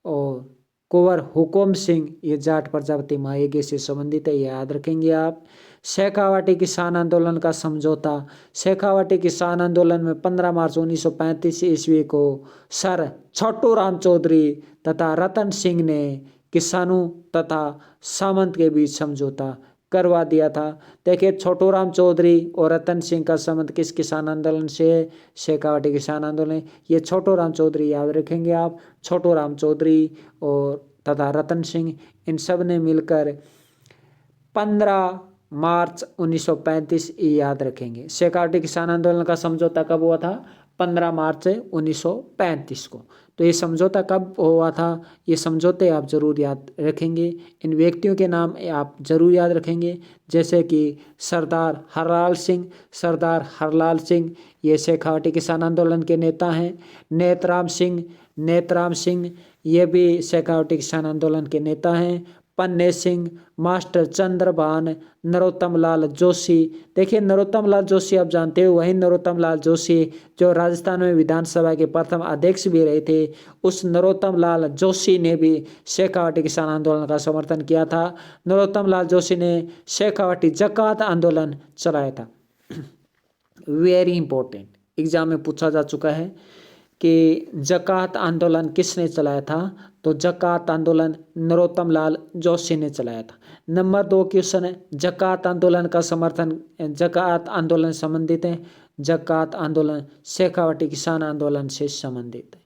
और कुंवर हुकुम सिंह, ये जाट प्रजापति महायज्ञ से संबंधित है, ये याद रखेंगे आप। शेखावटी किसान आंदोलन का समझौता। शेखावटी किसान आंदोलन में 15 मार्च 1935 ईस्वी को सर छोटू राम चौधरी तथा रतन सिंह ने किसानों तथा सामंत के बीच समझौता करवा दिया था। देखिए छोटू राम चौधरी और रतन सिंह का संबंध किस किसान आंदोलन से है? शेखावटी किसान आंदोलन। ये छोटू राम चौधरी याद रखेंगे आप। छोटू राम चौधरी और तथा रतन सिंह, इन सब ने मिलकर 15 मार्च 1935 याद रखेंगे। शेखावटी किसान आंदोलन का समझौता कब हुआ था? 15 मार्च 1935 को। तो ये समझौता कब हुआ था? ये समझौते आप जरूर याद रखेंगे। इन व्यक्तियों के नाम आप जरूर याद रखेंगे, जैसे कि सरदार हरलाल सिंह। सरदार हरलाल सिंह ये शेखावटी किसान आंदोलन के नेता हैं। नेतराम सिंह ये भी शेखावटी किसान आंदोलन के नेता हैं। पन्ने सिंह, मास्टर चंद्रभान, नरोत्तम लाल जोशी। देखिए नरोत्तम लाल जोशी आप जानते हो, वही नरोत्तम लाल जोशी जो राजस्थान में विधानसभा के प्रथम अध्यक्ष भी रहे थे। उस नरोत्तम लाल जोशी ने भी शेखावटी किसान आंदोलन का समर्थन किया था। नरोत्तम लाल जोशी ने शेखावटी जकात आंदोलन चलाया था। वेरी इंपॉर्टेंट, एग्जाम में पूछा जा चुका है कि जकात आंदोलन किसने चलाया था? तो जकात आंदोलन नरोत्तम लाल जोशी ने चलाया था। नंबर 2 क्वेश्चन है, जकात आंदोलन का समर्थन, जकात आंदोलन संबंधित है। जकात आंदोलन शेखावटी किसान आंदोलन से संबंधित है।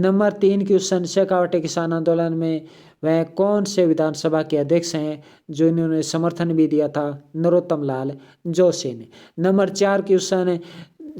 नंबर 3 क्वेश्चन, शेखावटी किसान आंदोलन में वह कौन से विधानसभा के अध्यक्ष हैं जो इन्होंने समर्थन भी दिया था? नरोत्तम लाल जोशी ने। नंबर 4 क्वेश्चन,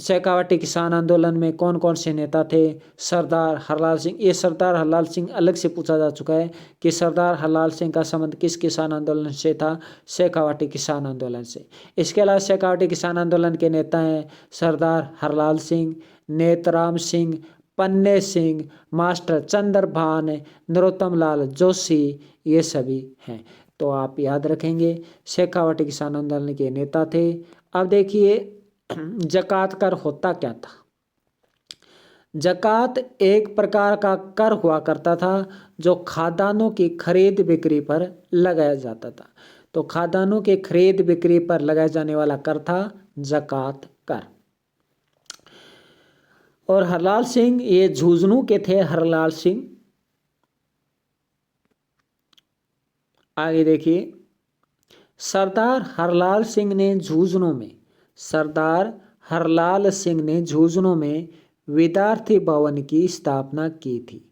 शेखावटी किसान आंदोलन में कौन कौन से नेता थे? सरदार हरलाल सिंह। ये सरदार हरलाल सिंह अलग से पूछा जा चुका है कि सरदार हरलाल सिंह का संबंध किस किसान आंदोलन से था? शेखावटी किसान आंदोलन से। इसके अलावा शेखावटी किसान आंदोलन के नेता हैं सरदार हरलाल सिंह, नेतराम सिंह, पन्ने सिंह, मास्टर चंद्रभान, नरोत्तम लाल जोशी, ये सभी हैं। तो आप याद रखेंगे शेखावाटी किसान आंदोलन के नेता थे। अब देखिए जकात कर होता क्या था। जकात एक प्रकार का कर हुआ करता था जो खाद्यान्नों की खरीद बिक्री पर लगाया जाता था। तो खाद्यान्नों की खरीद बिक्री पर लगाया जाने वाला कर था जकात कर। और हरलाल सिंह ये झुंझुनू के थे। हरलाल सिंह आगे देखिए सरदार हरलाल सिंह ने झुंझुनू में सरदार हरलाल सिंह ने झुंझुनू में विद्यार्थी भवन की स्थापना की थी।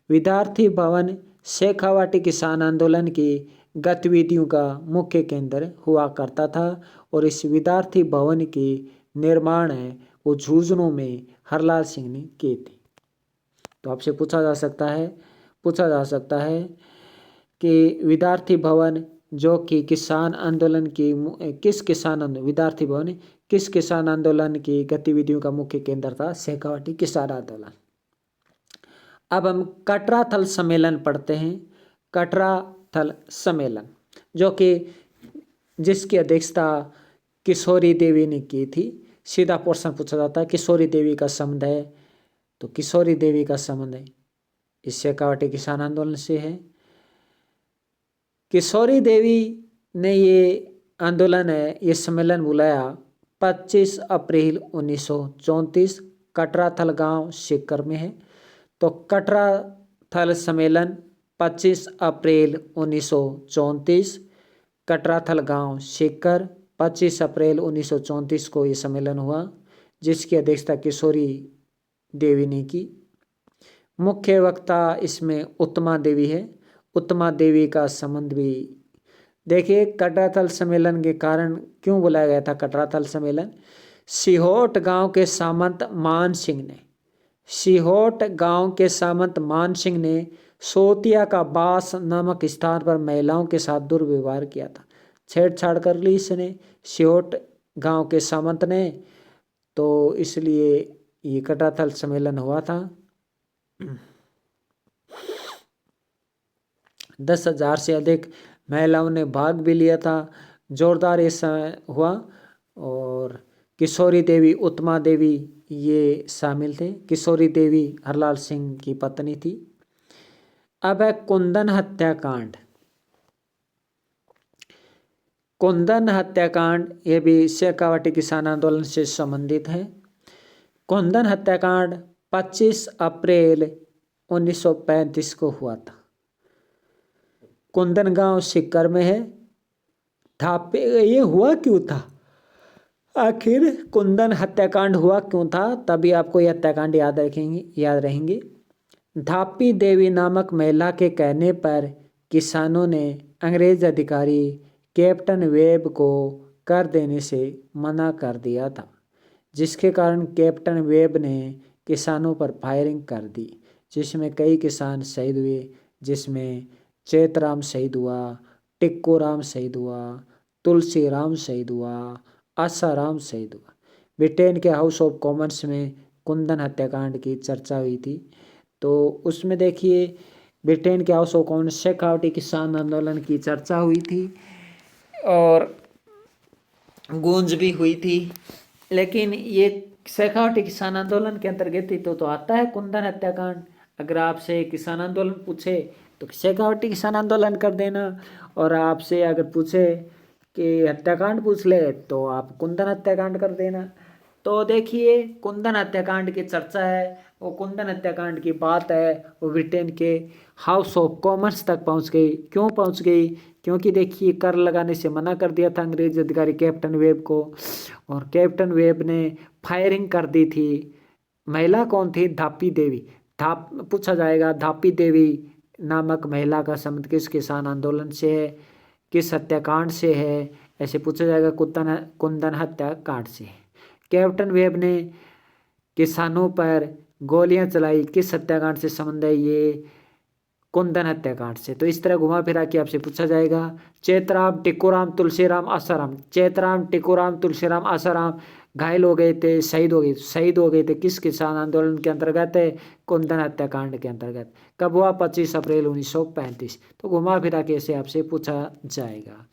विद्यार्थी भवन शेखावाटी किसान आंदोलन की गतिविधियों का मुख्य केंद्र हुआ करता था और इस विद्यार्थी भवन की निर्माण है वो झुंझुनू में हरलाल सिंह ने की थी। तो आपसे पूछा जा सकता है कि विद्यार्थी भवन जो कि किसान आंदोलन की विद्यार्थी भवन किस किसान आंदोलन की गतिविधियों का मुख्य केंद्र था? शेखावाटी किसान आंदोलन। अब हम कटरा थल सम्मेलन पढ़ते हैं। कटरा थल सम्मेलन जो कि जिसकी अध्यक्षता किशोरी देवी ने की थी। सीधा प्रश्न पूछा जाता है किशोरी देवी का संबंध है, तो किशोरी देवी का संबंध है इस शेखावाटी किसान आंदोलन से है। किशोरी देवी ने ये आंदोलन है ये सम्मेलन बुलाया 25 अप्रैल 1934 कटरा थल गांव सीकर में है। तो कटरा थल सम्मेलन 25 अप्रैल 1934 कटरा थल गांव सीकर 25 अप्रैल 1934 को ये सम्मेलन हुआ जिसकी अध्यक्षता किशोरी देवी ने की। मुख्य वक्ता इसमें उत्तमा देवी है। उत्तमा देवी का संबंध भी देखिए। कटरा थल सम्मेलन के कारण क्यों बुलाया गया था कटरा थल सम्मेलन? सिहोट गांव के सामंत मान सिंह ने सोतिया का बास नामक स्थान पर महिलाओं के साथ दुर्व्यवहार किया था। छेड़छाड़ कर ली इसने सिहोट गांव के सामंत ने, तो इसलिए ये कटरा थल सम्मेलन हुआ था। 10,000 से अधिक महिलाओं ने भाग भी लिया था। जोरदार ये समय हुआ और किशोरी देवी उत्तमा देवी ये शामिल थे। किशोरी देवी हरलाल सिंह की पत्नी थी। अब है कुंदन हत्याकांड। कुंदन हत्याकांड ये भी शेखावाटी किसान आंदोलन से संबंधित है। कुंदन हत्याकांड 25 अप्रैल 1935 को हुआ था। कुंदन गांव सीकर में है। ये हुआ क्यों था? आखिर कुंदन हत्याकांड हुआ क्यों था? तभी आपको यह हत्याकांड याद रहेंगे। धापी देवी नामक महिला के कहने पर किसानों ने अंग्रेज अधिकारी कैप्टन वेब को कर देने से मना कर दिया था, जिसके कारण कैप्टन वेब ने किसानों पर फायरिंग कर दी, जिसमें कई किसान शहीद हुए, जिसमें चैतराम शहीद हुआ, टिक्कोराम शहीद हुआ, तुलसीराम शहीद हुआ, आसाराम शहीद हुआ। ब्रिटेन के हाउस ऑफ कॉमन्स में कुंदन हत्याकांड की चर्चा हुई थी। तो उसमें देखिए ब्रिटेन के हाउस ऑफ कॉमन्स शेखावाटी किसान आंदोलन की चर्चा हुई थी और गूंज भी हुई थी। लेकिन ये शेखावाटी किसान आंदोलन के अंतर्गत ही तो आता है कुंदन हत्याकांड। अगर आपसे किसान आंदोलन पूछे तो शेखावाटी किसान आंदोलन कर देना, और आपसे अगर पूछे कि हत्याकांड पूछ ले तो आप कुंदन हत्याकांड कर देना। तो देखिए कुंदन हत्याकांड की चर्चा है, वो कुंदन हत्याकांड की बात है, वो ब्रिटेन के हाउस ऑफ कॉमन्स तक पहुंच गई। क्यों पहुंच गई? क्योंकि देखिए कर लगाने से मना कर दिया था अंग्रेज अधिकारी कैप्टन वेब को, और कैप्टन वेब ने फायरिंग कर दी थी। महिला कौन थी? धापी देवी। पूछा जाएगा धापी देवी नामक महिला का संबंध किस किसान आंदोलन से है, किस हत्याकांड से है, ऐसे पूछा जाएगा। कुंदन हत्याकांड से। कैप्टन वेब ने किसानों पर गोलियां चलाई, किस हत्याकांड से संबंध है? ये कुंदन हत्याकांड से। तो इस तरह घुमा फिरा के आपसे पूछा जाएगा। चैतराम, टिकोराम, तुलसीराम, आसाराम। चैतराम, टिकोराम, तुलसीराम, आसाराम घायल हो गए थे, शहीद हो गए थे किस किसान आंदोलन के अंतर्गत? कुंदन हत्याकांड के अंतर्गत। कब हुआ? 25 अप्रैल 1935। तो घुमा फिरा के ऐसे आपसे पूछा जाएगा।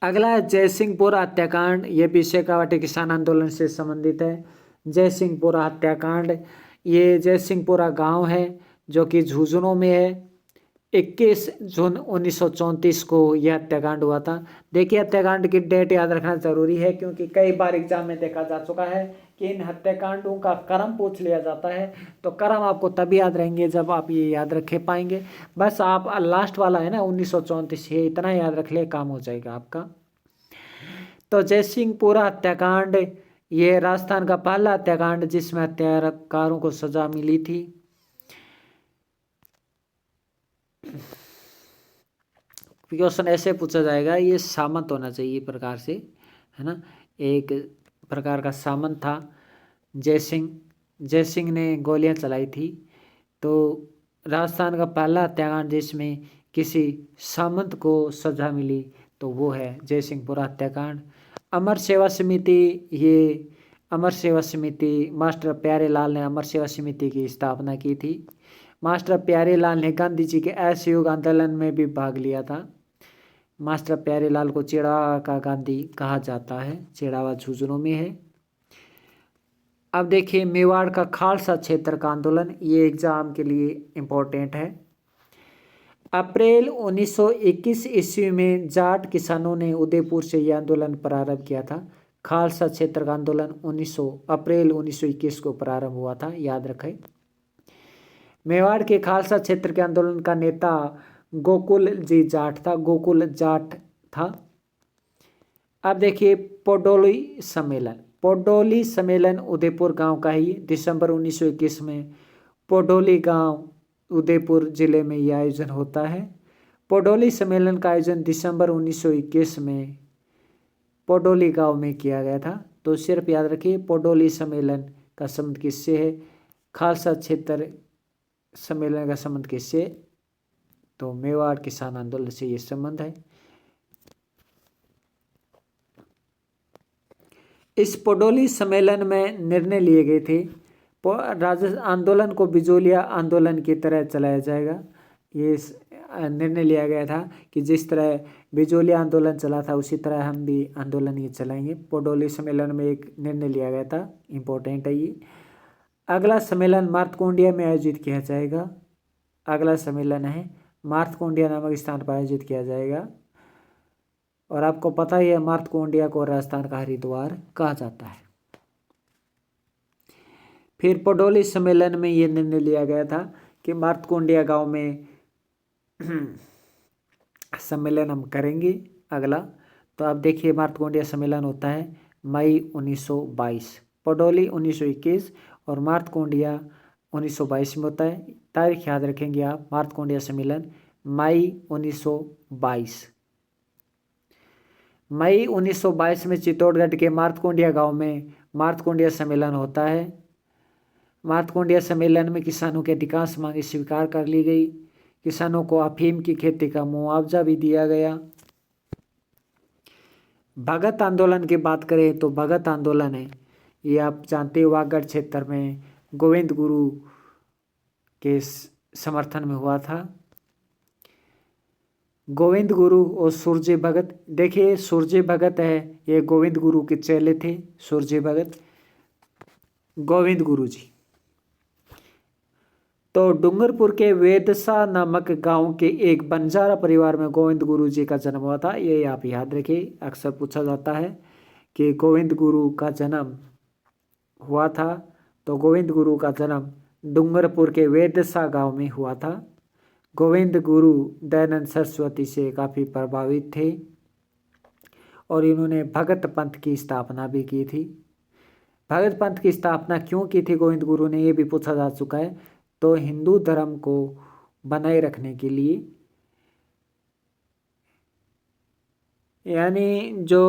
अगला है जयसिंहपुरा हत्याकांड। ये भी शेखावाटी किसान आंदोलन से संबंधित है। जयसिंहपुरा हत्याकांड, ये जयसिंहपुरा गांव है जो कि झुंझुनू में है। 21 जून 1934 को यह हत्याकांड हुआ था। देखिए, हत्याकांड की डेट याद रखना जरूरी है, क्योंकि कई बार एग्जाम में देखा जा चुका है कि इन हत्याकांडों का क्रम पूछ लिया जाता है। तो क्रम आपको तभी याद रहेंगे जब आप ये याद रखे पाएंगे। बस आप लास्ट वाला है ना 1934, ये इतना याद रख ले, काम हो जाएगा आपका। तो जयसिंहपुरा हत्याकांड ये राजस्थान का पहला हत्याकांड जिसमें हत्याकारों को सजा मिली थी। क्वेश्चन ऐसे पूछा जाएगा, ये सामंत होना चाहिए प्रकार से, है ना। एक प्रकार का सामंत था जयसिंह ने गोलियां चलाई थी। तो राजस्थान का पहला हत्याकांड जिसमें किसी सामंत को सजा मिली तो वो है जयसिंहपुरा हत्याकांड। अमर सेवा समिति, ये अमर सेवा समिति मास्टर प्यारेलाल ने अमर सेवा समिति की स्थापना की थी। मास्टर प्यारेलाल ने गांधी जी के असहयोग आंदोलन में भी भाग लिया था। मास्टर प्यारेलाल को चिड़ावा का गांधी कहा जाता है। चिड़ावा झुंझुनू में है। अब देखिए, मेवाड़ का खालसा क्षेत्र का आंदोलन, ये एग्जाम के लिए इम्पोर्टेंट है। अप्रैल 1921 ईस्वी में जाट किसानों ने उदयपुर से यह आंदोलन प्रारंभ किया था। खालसा क्षेत्र का आंदोलन अप्रैल 1921 को प्रारंभ हुआ था, याद रखें। मेवाड़ के खालसा क्षेत्र के आंदोलन का नेता गोकुल जी जाट था, गोकुल जाट था। अब देखिए, पोडोली सम्मेलन उदयपुर गांव का ही दिसंबर 1921 में पोडोली गांव उदयपुर जिले में यह आयोजन होता है। पोडोली सम्मेलन का आयोजन दिसंबर 1921 में पोडोली गांव में किया गया था। तो सिर्फ याद रखिए, पोडोली सम्मेलन का संबंध किससे है? खालसा क्षेत्र सम्मेलन का संबंध किससे? तो मेवाड़ किसान आंदोलन से ये संबंध है। इस पोडोली सम्मेलन में निर्णय लिए गए थे राजस्थान आंदोलन को बिजोलिया आंदोलन की तरह चलाया जाएगा। ये निर्णय लिया गया था कि जिस तरह बिजोलिया आंदोलन चला था उसी तरह हम भी आंदोलन ये चलाएंगे। पोडोली सम्मेलन में एक निर्णय लिया गया था, इम्पोर्टेंट है ये। अगला सम्मेलन मार्तकोंडिया में आयोजित किया जाएगा। अगला सम्मेलन है मार्तकोंडिया नामक स्थान पर आयोजित किया जाएगा। और आपको पता ही है, मार्तकोंडिया को राजस्थान का हरिद्वार कहा जाता है। फिर पोडोली सम्मेलन में ये निर्णय लिया गया था कि मार्तकोंडिया गांव में सम्मेलन हम करेंगे। अगला तो आप देखिए, मार्तकोंडिया सम्मेलन होता है मई 1922, पोडोली 1921 और मार्तकोंडिया 1922 में होता है। तारीख याद रखेंगे आप, मार्तकोंडिया सम्मेलन मई 1922। मई 1922 में चित्तौड़गढ़ के मार्तकोंडिया गांव में मार्तकोंडिया सम्मेलन होता है। मार्तकोंडिया सम्मेलन में किसानों की अधिकांश मांगें स्वीकार कर ली गई। किसानों को अफीम की खेती का मुआवजा भी दिया गया। भगत आंदोलन की बात करें तो भगत आंदोलन है, ये आप जानते हो, वागड़ क्षेत्र में गोविंद गुरु के समर्थन में हुआ था। गोविंद गुरु और सूरजे भगत, देखिए सूरजे भगत है, ये गोविंद गुरु के चेले थे। सूरजे भगत गोविंद गुरु जी। तो डूंगरपुर के वेदसा नामक गांव के एक बंजारा परिवार में गोविंद गुरु जी का जन्म हुआ था। ये आप याद रखिए, अक्सर पूछा जाता है कि गोविंद गुरु का जन्म हुआ था। तो गोविंद गुरु का जन्म डूंगरपुर के वेदसा गांव में हुआ था। गोविंद गुरु दयानंद सरस्वती से काफ़ी प्रभावित थे और इन्होंने भगत पंथ की स्थापना भी की थी। भगत पंथ की स्थापना क्यों की थी गोविंद गुरु ने, ये भी पूछा जा चुका है। तो हिंदू धर्म को बनाए रखने के लिए, यानी जो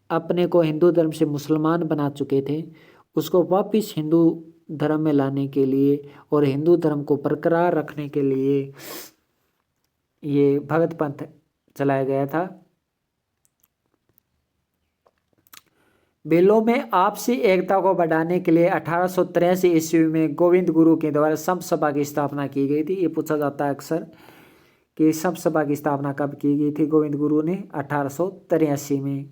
अपने को हिंदू धर्म से मुसलमान बना चुके थे उसको वापस हिंदू धर्म में लाने के लिए और हिंदू धर्म को बरकरार रखने के लिए ये भगत पंथ चलाया गया था। भीलों में आपसी एकता को बढ़ाने के लिए 1883 ईस्वी में गोविंद गुरु के द्वारा संत सभा की स्थापना की गई थी। ये पूछा जाता है अक्सर कि संत सभा की स्थापना कब की गई थी गोविंद गुरु ने? 1883 में।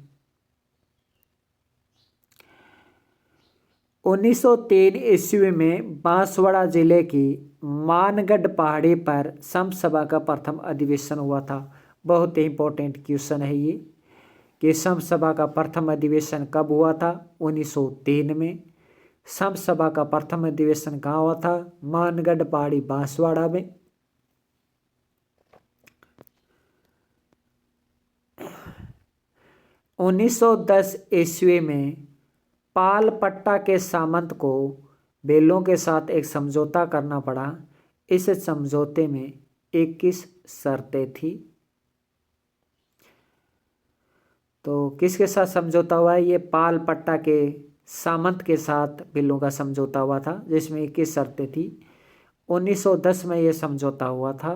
1903 ईस्वी में बांसवाड़ा जिले की मानगढ़ पहाड़ी पर संत सभा का प्रथम अधिवेशन हुआ था। बहुत ही इंपॉर्टेंट क्वेश्चन है ये कि संत सभा का प्रथम अधिवेशन कब हुआ था? 1903 में। संत सभा का प्रथम अधिवेशन कहाँ हुआ था? मानगढ़ पहाड़ी बांसवाड़ा में। उन्नीस 1910 ईस्वी में पालपट्टा के सामंत को बेलों के साथ एक समझौता करना पड़ा। इस समझौते में 21 शर्तें थी। तो किसके साथ समझौता हुआ है? ये पालपट्टा के सामंत के साथ बेलों का समझौता हुआ था जिसमें 21 शर्तें थी। 1910 में यह समझौता हुआ था।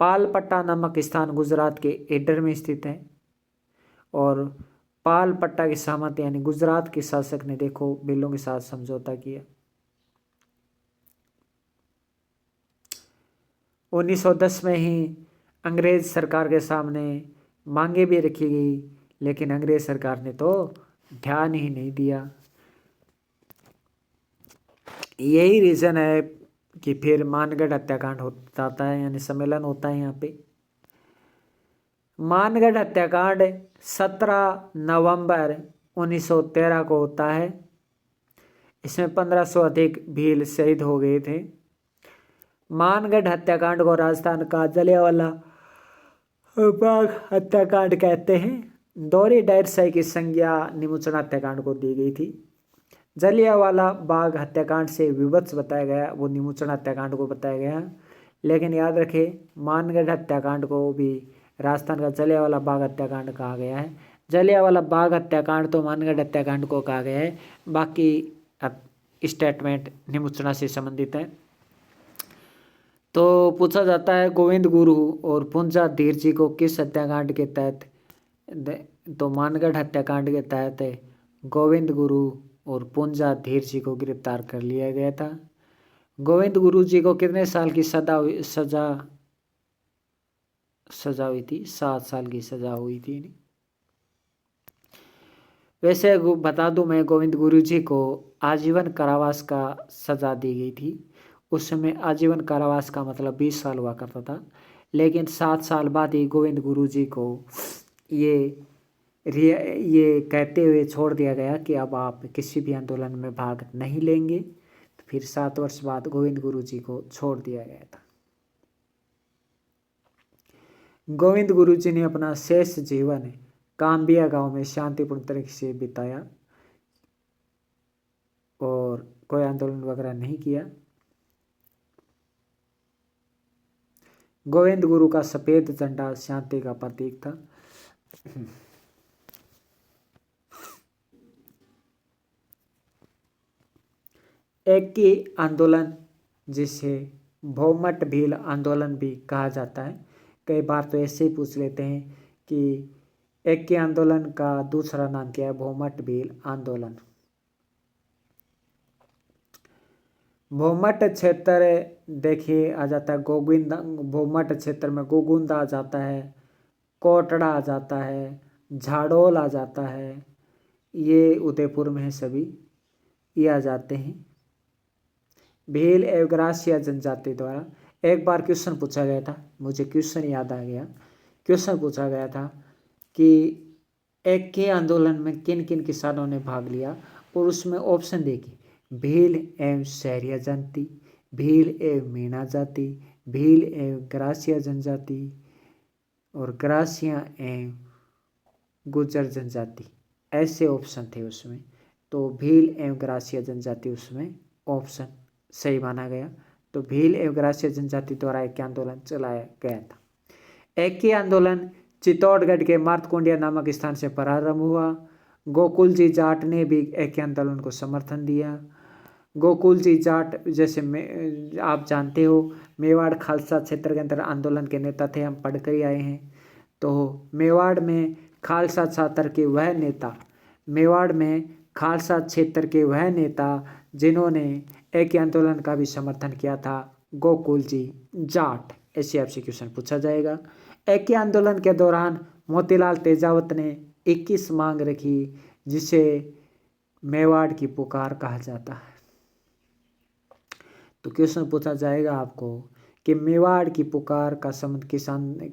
पालपट्टा नामक स्थान गुजरात के एडर में स्थित है और पालपट्टा के सामंत यानी गुजरात के शासक ने देखो बेलों के साथ समझौता किया। 1910 में ही अंग्रेज सरकार के सामने मांगे भी रखी गई, लेकिन अंग्रेज सरकार ने तो ध्यान ही नहीं दिया। यही रीजन है कि फिर मानगढ़ हत्याकांड हो जाता है, यानी सम्मेलन होता है यहाँ पे। मानगढ़ हत्याकांड 17 नवंबर 1913 को होता है। इसमें 1500 अधिक भील शहीद हो गए थे। मानगढ़ हत्याकांड को राजस्थान का जलियांवाला बाग हत्याकांड कहते हैं। दोहरी डायर शाही की संज्ञा निमुचना हत्याकांड को दी गई थी। जलियांवाला बाग हत्याकांड से विभत्स बताया गया, वो निमुचना हत्याकांड को बताया गया। लेकिन याद रखें मानगढ़ हत्याकांड को भी राजस्थान का जलियांवाला बाग हत्याकांड कहा गया है। जलियांवाला बाग हत्याकांड तो मानगढ़ हत्याकांड को कहा गया है, बाकी स्टेटमेंट निमुचना से संबंधित है। तो पूछा जाता है गोविंद गुरु और पुंजा धीर जी को किस हत्याकांड के तहत? तो मानगढ़ हत्याकांड के तहत गोविंद गुरु और पुंजा धीर जी को गिरफ्तार कर लिया गया था। गोविंद गुरु जी को कितने साल की सजा हुई थी? 7 साल की सजा हुई थी। वैसे बता दूं मैं, गोविंद गुरु जी को आजीवन कारावास का सजा दी गई थी। उस समय आजीवन कारावास का मतलब 20 साल हुआ करता था, लेकिन 7 साल बाद ही गोविंद गुरु जी को ये कहते हुए छोड़ दिया गया कि अब आप किसी भी आंदोलन में भाग नहीं लेंगे। तो फिर 7 वर्ष बाद गोविंद गुरु जी को छोड़ दिया गया था। गोविंद गुरु जी ने अपना शेष जीवन काम्बिया गांव में शांतिपूर्ण तरीके से बिताया और कोई आंदोलन वगैरह नहीं किया। गोविंद गुरु का सफेद झंडा शांति का प्रतीक था। एक की आंदोलन, जिसे भौमट भील आंदोलन भी कहा जाता है। कई बार तो ऐसे ही पूछ लेते हैं कि एक के आंदोलन का दूसरा नाम क्या है? भौमट भील आंदोलन। भौमट क्षेत्र देखिए आ जाता है गोविंद, भौमट क्षेत्र में गोगुंदा आ जाता है, कोटड़ा आ जाता है, झाड़ोल आ जाता है, ये उदयपुर में है सभी, ये आ जाते हैं। भील एवं ग्रासिया जनजाति द्वारा एक बार क्वेश्चन पूछा गया था, मुझे क्वेश्चन याद आ गया। क्वेश्चन पूछा गया था कि एक के आंदोलन में किन किन किसानों ने भाग लिया, और उसमें ऑप्शन देखिए भील एवं सहरिया जाति, भील एवं मीणा जाति, भील एवं ग्रासिया जनजाति और ग्रासिया एवं गुर्जर जनजाति, ऐसे ऑप्शन थे उसमें। तो भील एवं ग्रासिया जनजाति उसमें ऑप्शन सही माना गया। तो भील एवं ग्रासिया जनजाति द्वारा एक आंदोलन चलाया गया था। एक ही आंदोलन चित्तौड़गढ़ के मार्तकुंडिया नामक स्थान से प्रारंभ हुआ। गोकुल जी जाट ने भी एक आंदोलन को समर्थन दिया। गोकुल जी जाट जैसे आप जानते हो मेवाड़ खालसा क्षेत्र के अंदर आंदोलन के नेता थे, हम पढ़ कर ही आए हैं। तो मेवाड़ में खालसा छात्र के वह नेता मेवाड़ में खालसा क्षेत्र के वह नेता जिन्होंने एक आंदोलन का भी समर्थन किया था, गोकुल जी जाट। ऐसे आपसे क्वेश्चन पूछा जाएगा। एक आंदोलन के दौरान मोतीलाल तेजावत ने 21 मांग रखी, जिसे मेवाड़ की पुकार कहा जाता है। तो क्वेश्चन पूछा जाएगा आपको कि मेवाड़ की पुकार का संबंध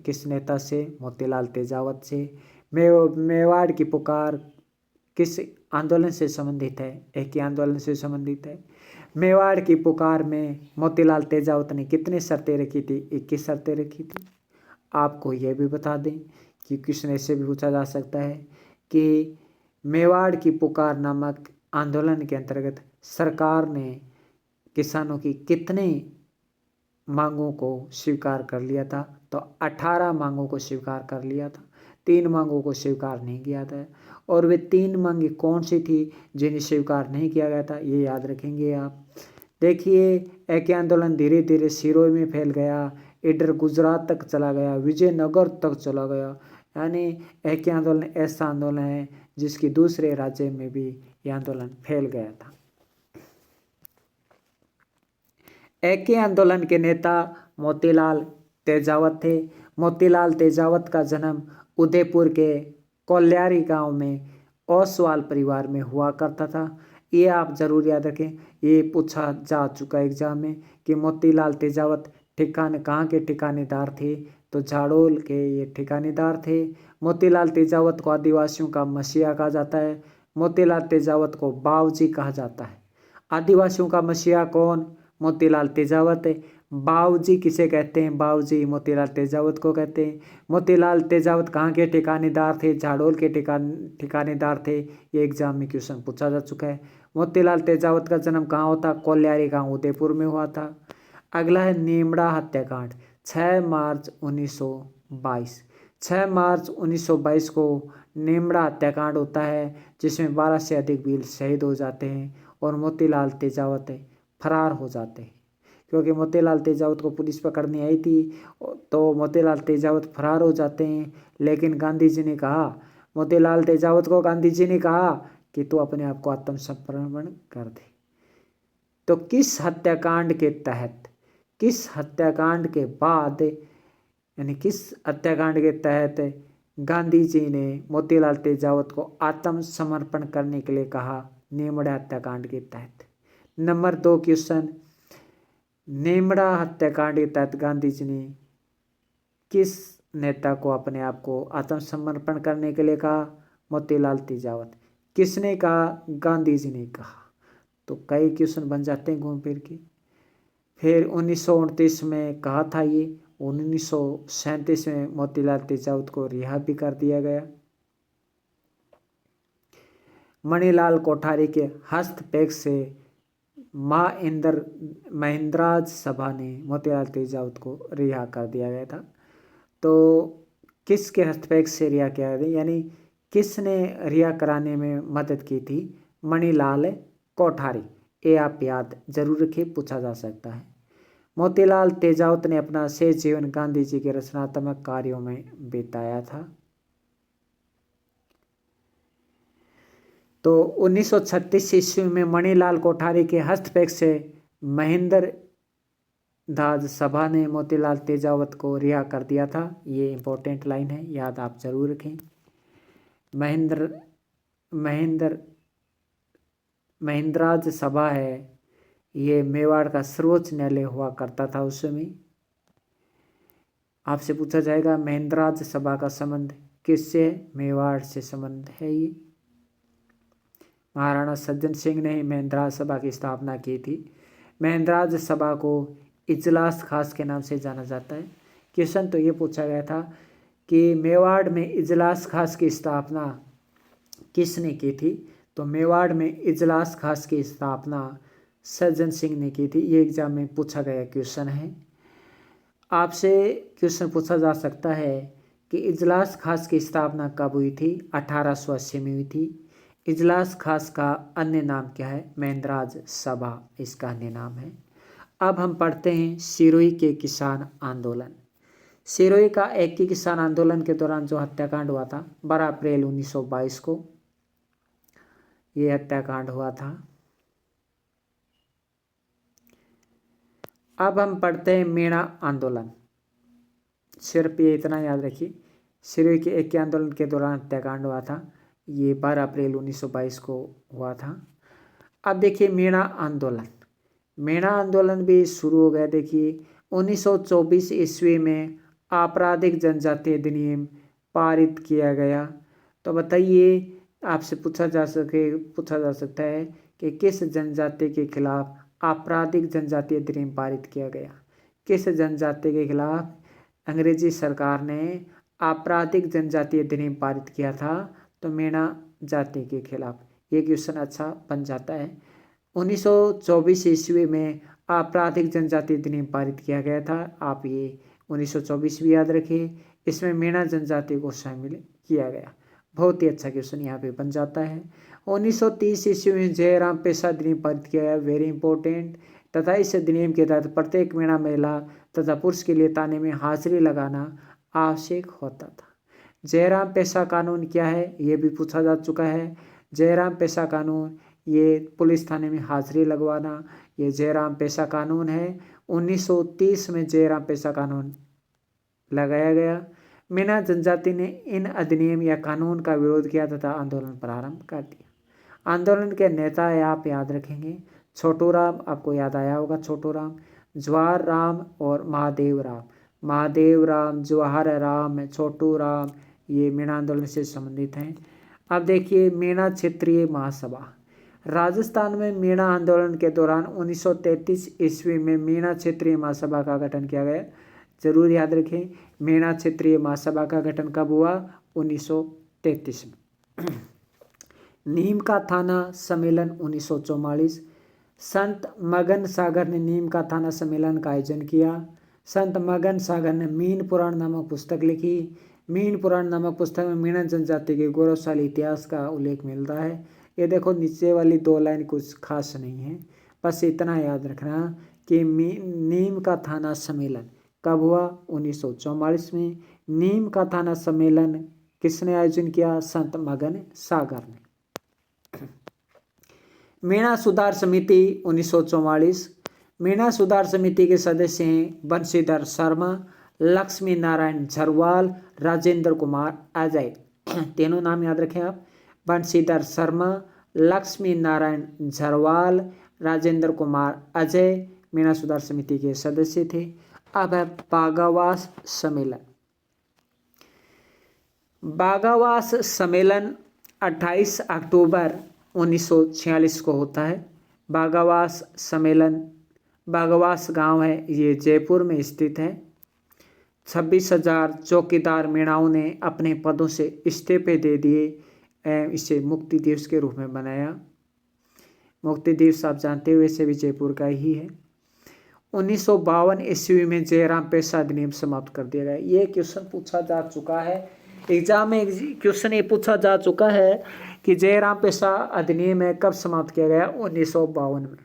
किस नेता से? मोतीलाल तेजावत से। मेवाड़ की पुकार किस आंदोलन से संबंधित है? एक ही आंदोलन से संबंधित है। मेवाड़ की पुकार में मोतीलाल तेजावत ने कितनी शर्तें रखी थी? 21 शर्तें रखी थी। आपको यह भी बता दें कि क्वेश्चन ऐसे भी पूछा जा सकता है कि मेवाड़ की पुकार नामक आंदोलन के अंतर्गत सरकार ने किसानों की कितने मांगों को स्वीकार कर लिया था? तो 18 मांगों को स्वीकार कर लिया था, 3 मांगों को स्वीकार नहीं किया था। और वे 3 मांगे कौन सी थी जिन्हें स्वीकार नहीं किया गया था? ये याद रखेंगे आप। देखिए, एक आंदोलन धीरे धीरे सिरोही में फैल गया, इधर गुजरात तक चला गया, विजयनगर तक चला गया। यानी एक आंदोलन ऐसा आंदोलन है जिसकी दूसरे राज्य में भी यह आंदोलन फैल गया था। एक आंदोलन के नेता मोतीलाल तेजावत थे। मोतीलाल तेजावत का जन्म उदयपुर के कोल्यारी गांव में ओसवाल परिवार में हुआ करता था। ये आप जरूर याद रखें, ये पूछा जा चुका एग्जाम में कि मोतीलाल तेजावत ठिकाने कहाँ के ठिकानेदार थे? तो झाड़ोल के ये ठिकानेदार थे। मोतीलाल तेजावत को आदिवासियों का मसीहा कहा जाता है। मोतीलाल तेजावत को बावजी कहा जाता है। आदिवासियों का मसीहा कौन? मोतीलाल तेजावत। बावजी किसे कहते हैं? बावजी मोतीलाल तेजावत को कहते हैं। मोतीलाल तेजावत कहाँ के ठिकानेदार थे? झाड़ोल के ठिकानेदार थे। ये एग्जाम में क्वेश्चन पूछा जा चुका है। मोतीलाल तेजावत का जन्म कहाँ होता? कोल्यारी गांव उदयपुर में हुआ था। अगला है नीमड़ा हत्याकांड, 6 मार्च 1922। 6 मार्च 1922 को नीमड़ा हत्याकांड होता है, जिसमें 12 से अधिक वीर शहीद हो जाते हैं और मोतीलाल तेजावत फरार हो जाते हैं। क्योंकि मोतीलाल तेजावत को पुलिस पकड़ने आई थी, तो मोतीलाल तेजावत फरार हो जाते हैं। लेकिन गांधी जी ने कहा, मोतीलाल तेजावत को गांधी जी ने कहा कि तू अपने आप को आत्मसमर्पण कर दे। तो किस हत्याकांड के तहत, किस हत्याकांड के बाद, यानी किस हत्याकांड के तहत गांधी जी ने मोतीलाल तेजावत को आत्मसमर्पण करने के लिए कहा? नीमड़ा हत्याकांड के तहत। नंबर 2 क्वेश्चन, नीमड़ा हत्याकांड के तहत गांधी जी ने किस नेता को अपने आप को आत्मसमर्पण करने के लिए कहा? मोतीलाल तेजावत। किसने कहा? गांधी जी ने कहा। तो कई क्वेश्चन बन जाते हैं घूम फिर के। फिर 1929 में कहा था ये, 1937 में मोतीलाल तेजावत को रिहा भी कर दिया गया। मणिलाल कोठारी के हस्तक्षेप से महिंद्राज सभा ने मोतीलाल तेजावत को रिहा कर दिया गया था। तो किसके हस्तक्षेप से रिहा किया गया, यानी किसने रिहा कराने में मदद की थी? मणिलाल कोठारी। ये आप याद जरूर रखिए, पूछा जा सकता है। मोतीलाल तेजावत ने अपना शेष जीवन गांधी जी के रचनात्मक कार्यों में बिताया था। तो 1936 ईस्वी में मणिलाल कोठारी के हस्तक्षेप से महिंद्राज सभा ने मोतीलाल तेजावत को रिहा कर दिया था। ये इंपॉर्टेंट लाइन है, याद आप जरूर रखें। महिंद्राज सभा है, ये मेवाड़ का सर्वोच्च न्यायालय हुआ करता था उस समय। आपसे पूछा जाएगा महिंद्राज सभा का संबंध किससे? मेवाड़ से संबंध है। ये महाराणा सज्जन सिंह ने महिंद्राज सभा की स्थापना की थी। महिंद्राज सभा को इजलास खास के नाम से जाना जाता है। क्वेश्चन तो ये पूछा गया था कि मेवाड़ में इजलास खास की स्थापना किसने की थी? तो मेवाड़ में इजलास खास की स्थापना सज्जन सिंह ने की थी। ये एग्जाम में पूछा गया क्वेश्चन है। आपसे क्वेश्चन पूछा जा सकता है कि इजलास खास की स्थापना कब हुई थी? 1880 में हुई थी। इजलास खास का अन्य नाम क्या है? महिंद्राज सभा इसका अन्य नाम है। अब हम पढ़ते हैं सिरोही के किसान आंदोलन। सिरोही का एक ही किसान आंदोलन के दौरान जो हत्याकांड हुआ था 12 अप्रैल 1922 को, ये हत्याकांड हुआ था। अब हम पढ़ते हैं मीणा आंदोलन। सिर्फ ये इतना याद रखिए, सिर्फ के एक आंदोलन के दौरान हत्याकांड हुआ था। ये 12 अप्रैल 1922 को हुआ था। अब देखिए मीणा आंदोलन, मीणा आंदोलन भी शुरू हो गया। देखिए 1924 ईस्वी में आपराधिक जनजातीय अधिनियम पारित किया गया। तो बताइए, आपसे पूछा जा सकता है कि किस जनजाति के खिलाफ आपराधिक जनजातीय अधिनियम पारित किया गया। किस जनजाति के खिलाफ अंग्रेजी सरकार ने आपराधिक जनजातीय अधिनियम पारित किया था? तो मीणा जाति के खिलाफ। ये क्वेश्चन अच्छा बन जाता है। 1924 ईस्वी में आपराधिक जनजातीय अधिनियम पारित किया गया था। आप ये 1924 भी याद रखिए। इसमें मीणा जनजाति को शामिल किया गया। बहुत ही अच्छा क्वेश्चन यहाँ पे बन जाता है। 1930 ईस्वी में जयराम पेशा अधिनियम पारित किया गया, वेरी इंपॉर्टेंट। तथा इस अधिनियम के तहत प्रत्येक मीणा महिला तथा पुरुष के लिए ताने में हाजिरी लगाना आवश्यक होता था। जयराम पेशा कानून क्या है, ये भी पूछा जा चुका है। जयराम पेशा कानून, ये पुलिस थाने में हाजिरी लगवाना, ये जयराम पेशा कानून है। 1930 में जयराम पेशा कानून लगाया गया। मीणा जनजाति ने इन अधिनियम या कानून का विरोध किया तथा आंदोलन प्रारंभ कर दिया। आंदोलन के नेता आप याद रखेंगे, छोटू राम, आपको याद आया होगा छोटू राम, जवाहर राम और महादेव राम। महादेव राम, जवाहर राम, छोटू राम, ये मीणा आंदोलन से संबंधित हैं। अब देखिए मीणा क्षेत्रीय महासभा। राजस्थान में मीणा आंदोलन के दौरान 1933 ईस्वी में मीणा क्षेत्रीय महासभा का गठन किया गया। जरूर याद रखें, मीणा क्षेत्रीय महासभा का गठन कब हुआ? 1933 में। नीम का थाना सम्मेलन 1944। संत मगन सागर ने नीम का थाना सम्मेलन का आयोजन किया। संत मगन सागर ने मीन पुराण नामक पुस्तक लिखी। मीन पुराण नामक पुस्तक में मीणा जनजाति के गौरवशाली इतिहास का उल्लेख मिलता है। ये देखो नीचे वाली 2 लाइन कुछ खास नहीं है, बस इतना याद रखना कि नीम का थाना सम्मेलन कब हुआ? 1944 में। नीम का थाना सम्मेलन किसने आयोजन किया? संत मगन सागर ने। मीणा सुधार समिति 1944। मीणा सुधार समिति के सदस्य हैं बंशीधर शर्मा, लक्ष्मी नारायण झरवाल, राजेंद्र कुमार अजय। तीनों नाम याद रखें आप, बंशीधर शर्मा, लक्ष्मी नारायण झरवाल, राजेंद्र कुमार अजय मीणा सुधार समिति के सदस्य थे। अब है बागावास सम्मेलन। बागावास सम्मेलन 28 अक्टूबर 1946 को होता है। बागावास सम्मेलन, बागावास गांव है, ये जयपुर में स्थित है। 26,000 चौकीदार मीणाओं ने अपने पदों से इस्तीफे दे दिए। इसे मुक्ति दिवस के रूप में मनाया। मुक्ति दिवस आप जानते हो, वैसे भी जयपुर का ही है। 1952 ईस्वी में जयराम पेशा अधिनियम समाप्त कर दिया गया। ये क्वेश्चन पूछा जा चुका है एग्जाम में, क्वेश्चन ये पूछा जा चुका है कि जयराम पेशा अधिनियम है कब समाप्त किया गया? 1952 में।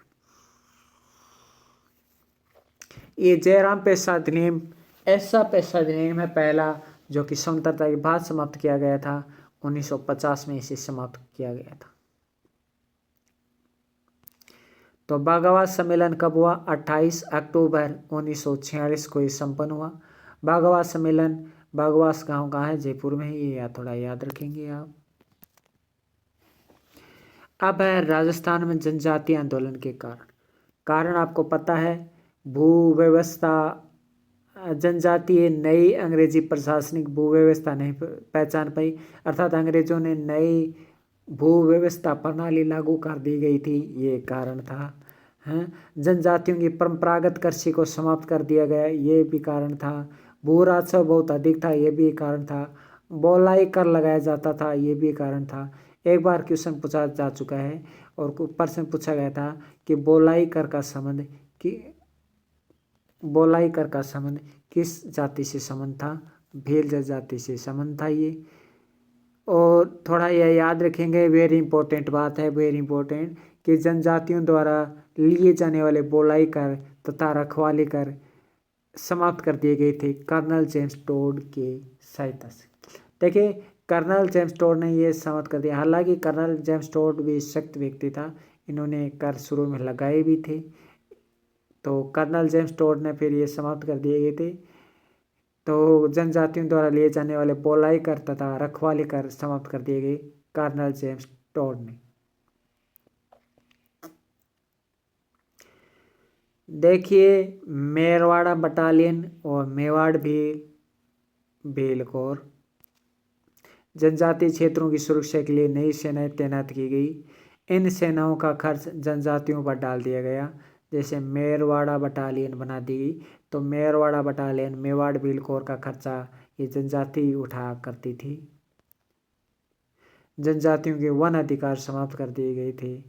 ये जयराम पेशा अधिनियम ऐसा पेशा अधिनियम है पहला जो कि स्वतंत्रता के बाद समाप्त किया गया था। 1950 में इसे समाप्त किया गया था। तो बागावास सम्मेलन कब हुआ? 28 अक्टूबर 1946 को ये संपन्न हुआ। बागावास सम्मेलन, बागवास गांव कहाँ है? जयपुर में ही। ये थोड़ा याद रखेंगे आप। अब है राजस्थान में जनजातीय आंदोलन के कारण आपको पता है, भू व्यवस्था जनजातीय नई अंग्रेजी प्रशासनिक भू व्यवस्था नहीं पहचान पाई, अर्थात अंग्रेजों ने नई भू व्यवस्था प्रणाली लागू कर दी गई थी, ये कारण था। हैं, जनजातियों की परंपरागत कृषि को समाप्त कर दिया गया, ये भी कारण था। भू राजस्व बहुत अधिक था, ये भी कारण था। बोलाई कर लगाया जाता था, ये भी कारण था। एक बार क्वेश्चन पूछा जा चुका है और प्रश्न पूछा गया था कि बोलाई कर का संबंध किस जाति से संबंध था? भील जनजाति से संबंध था ये। और थोड़ा यह याद रखेंगे, वेरी इंपॉर्टेंट बात है, वेरी इंपॉर्टेंट, कि जनजातियों द्वारा लिए जाने वाले बोलाई कर तथा रखवाली कर समाप्त कर दिए गए थे कर्नल जेम्स टोड के सहायता से। देखिए कर्नल जेम्स टोड ने ये समाप्त कर दिया। हालांकि कर्नल जेम्स टोड भी सख्त व्यक्ति था, इन्होंने कर शुरू में लगाए भी थे, तो कर्नल जेम्स टोड ने फिर ये समाप्त कर दिए गए थे। तो जनजातियों द्वारा लिए जाने वाले बोलाई कर तथा रखवाली कर समाप्त कर दिए गए कर्नल जेम्स टोड ने। देखिए मेरवाड़ा बटालियन और मेवाड़ भील कोर, जनजातीय क्षेत्रों की सुरक्षा के लिए नई सेनाएं तैनात की गई। इन सेनाओं का खर्च जनजातियों पर डाल दिया गया। जैसे मेरवाड़ा बटालियन बना दी गई, तो मेरवाड़ा बटालियन मेवाड़ भील कोर का खर्चा ये जनजाति उठा करती थी। जनजातियों के वन अधिकार समाप्त कर दिए गए थे।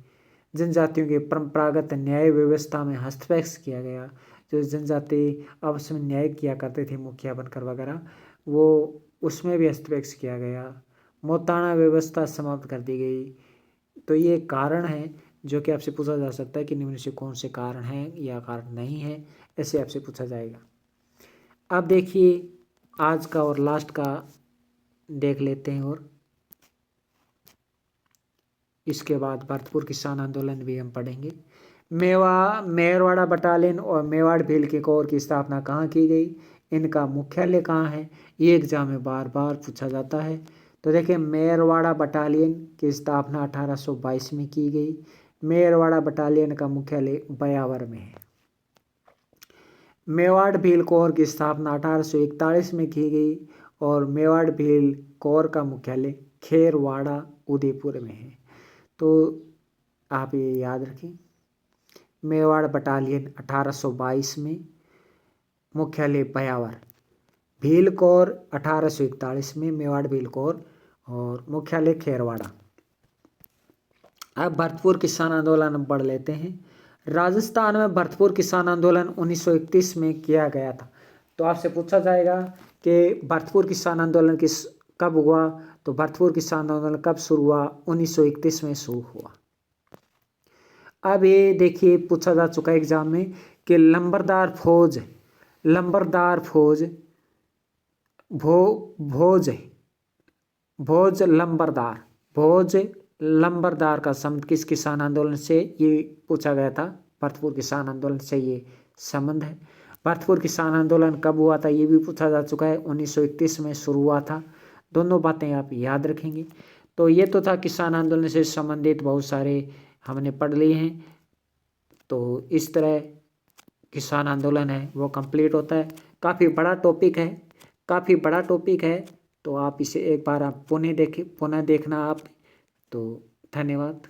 जनजातियों के परंपरागत न्याय व्यवस्था में हस्तक्षेप किया गया। जो जनजाति आपस में न्याय किया करते थे मुखिया बनकर वगैरह, वो उसमें भी हस्तक्षेप किया गया। मोताना व्यवस्था समाप्त कर दी गई। तो ये कारण है जो कि आपसे पूछा जा सकता है कि निम्न से कौन से कारण हैं या कारण नहीं है, ऐसे आपसे पूछा जाएगा। अब देखिए आज का और लास्ट का देख लेते हैं, और इसके बाद भरतपुर किसान आंदोलन भी हम पढ़ेंगे। मेरवाड़ा बटालियन और मेवाड़ भील के कोर की स्थापना कहाँ की गई, इनका मुख्यालय कहाँ है, ये एग्जाम में बार बार पूछा जाता है। तो देखिए मेरवाड़ा बटालियन की स्थापना 1822 में की गई। मेरवाड़ा बटालियन का मुख्यालय ब्यावर में है। मेवाड़ भील कोर की स्थापना 1841 में की गई और मेवाड़ भील कोर का मुख्यालय खेरवाड़ा उदयपुर में है। तो आप ये याद रखें, मेवाड़ बटालियन 1822 में, मुख्यालय ब्यावर, भील कोर 1841 में, मेवाड़ भील कोर, और मुख्यालय खेरवाड़ा। अब भरतपुर किसान आंदोलन हम पढ़ लेते हैं। राजस्थान में भरतपुर किसान आंदोलन 1931 में किया गया था। तो आपसे पूछा जाएगा कि भरतपुर किसान आंदोलन कब हुआ, तो भरतपुर किसान आंदोलन कब शुरू हुआ, 1931 में शुरू हुआ। अब ये देखिए पूछा जा चुका है एग्जाम में कि लंबरदार फौज भोज लंबरदार का संबंध किस किसान आंदोलन से, ये पूछा गया था। भरतपुर किसान आंदोलन से ये संबंध है। भरतपुर किसान आंदोलन कब हुआ था ये भी पूछा जा चुका है, 1931 में शुरू हुआ था। दोनों बातें आप याद रखेंगे। तो ये तो था किसान आंदोलन से संबंधित बहुत सारे हमने पढ़ लिए हैं। तो इस तरह किसान आंदोलन है वो कंप्लीट होता है। काफ़ी बड़ा टॉपिक है, तो आप इसे एक बार आप पुनः देखना आप। तो धन्यवाद।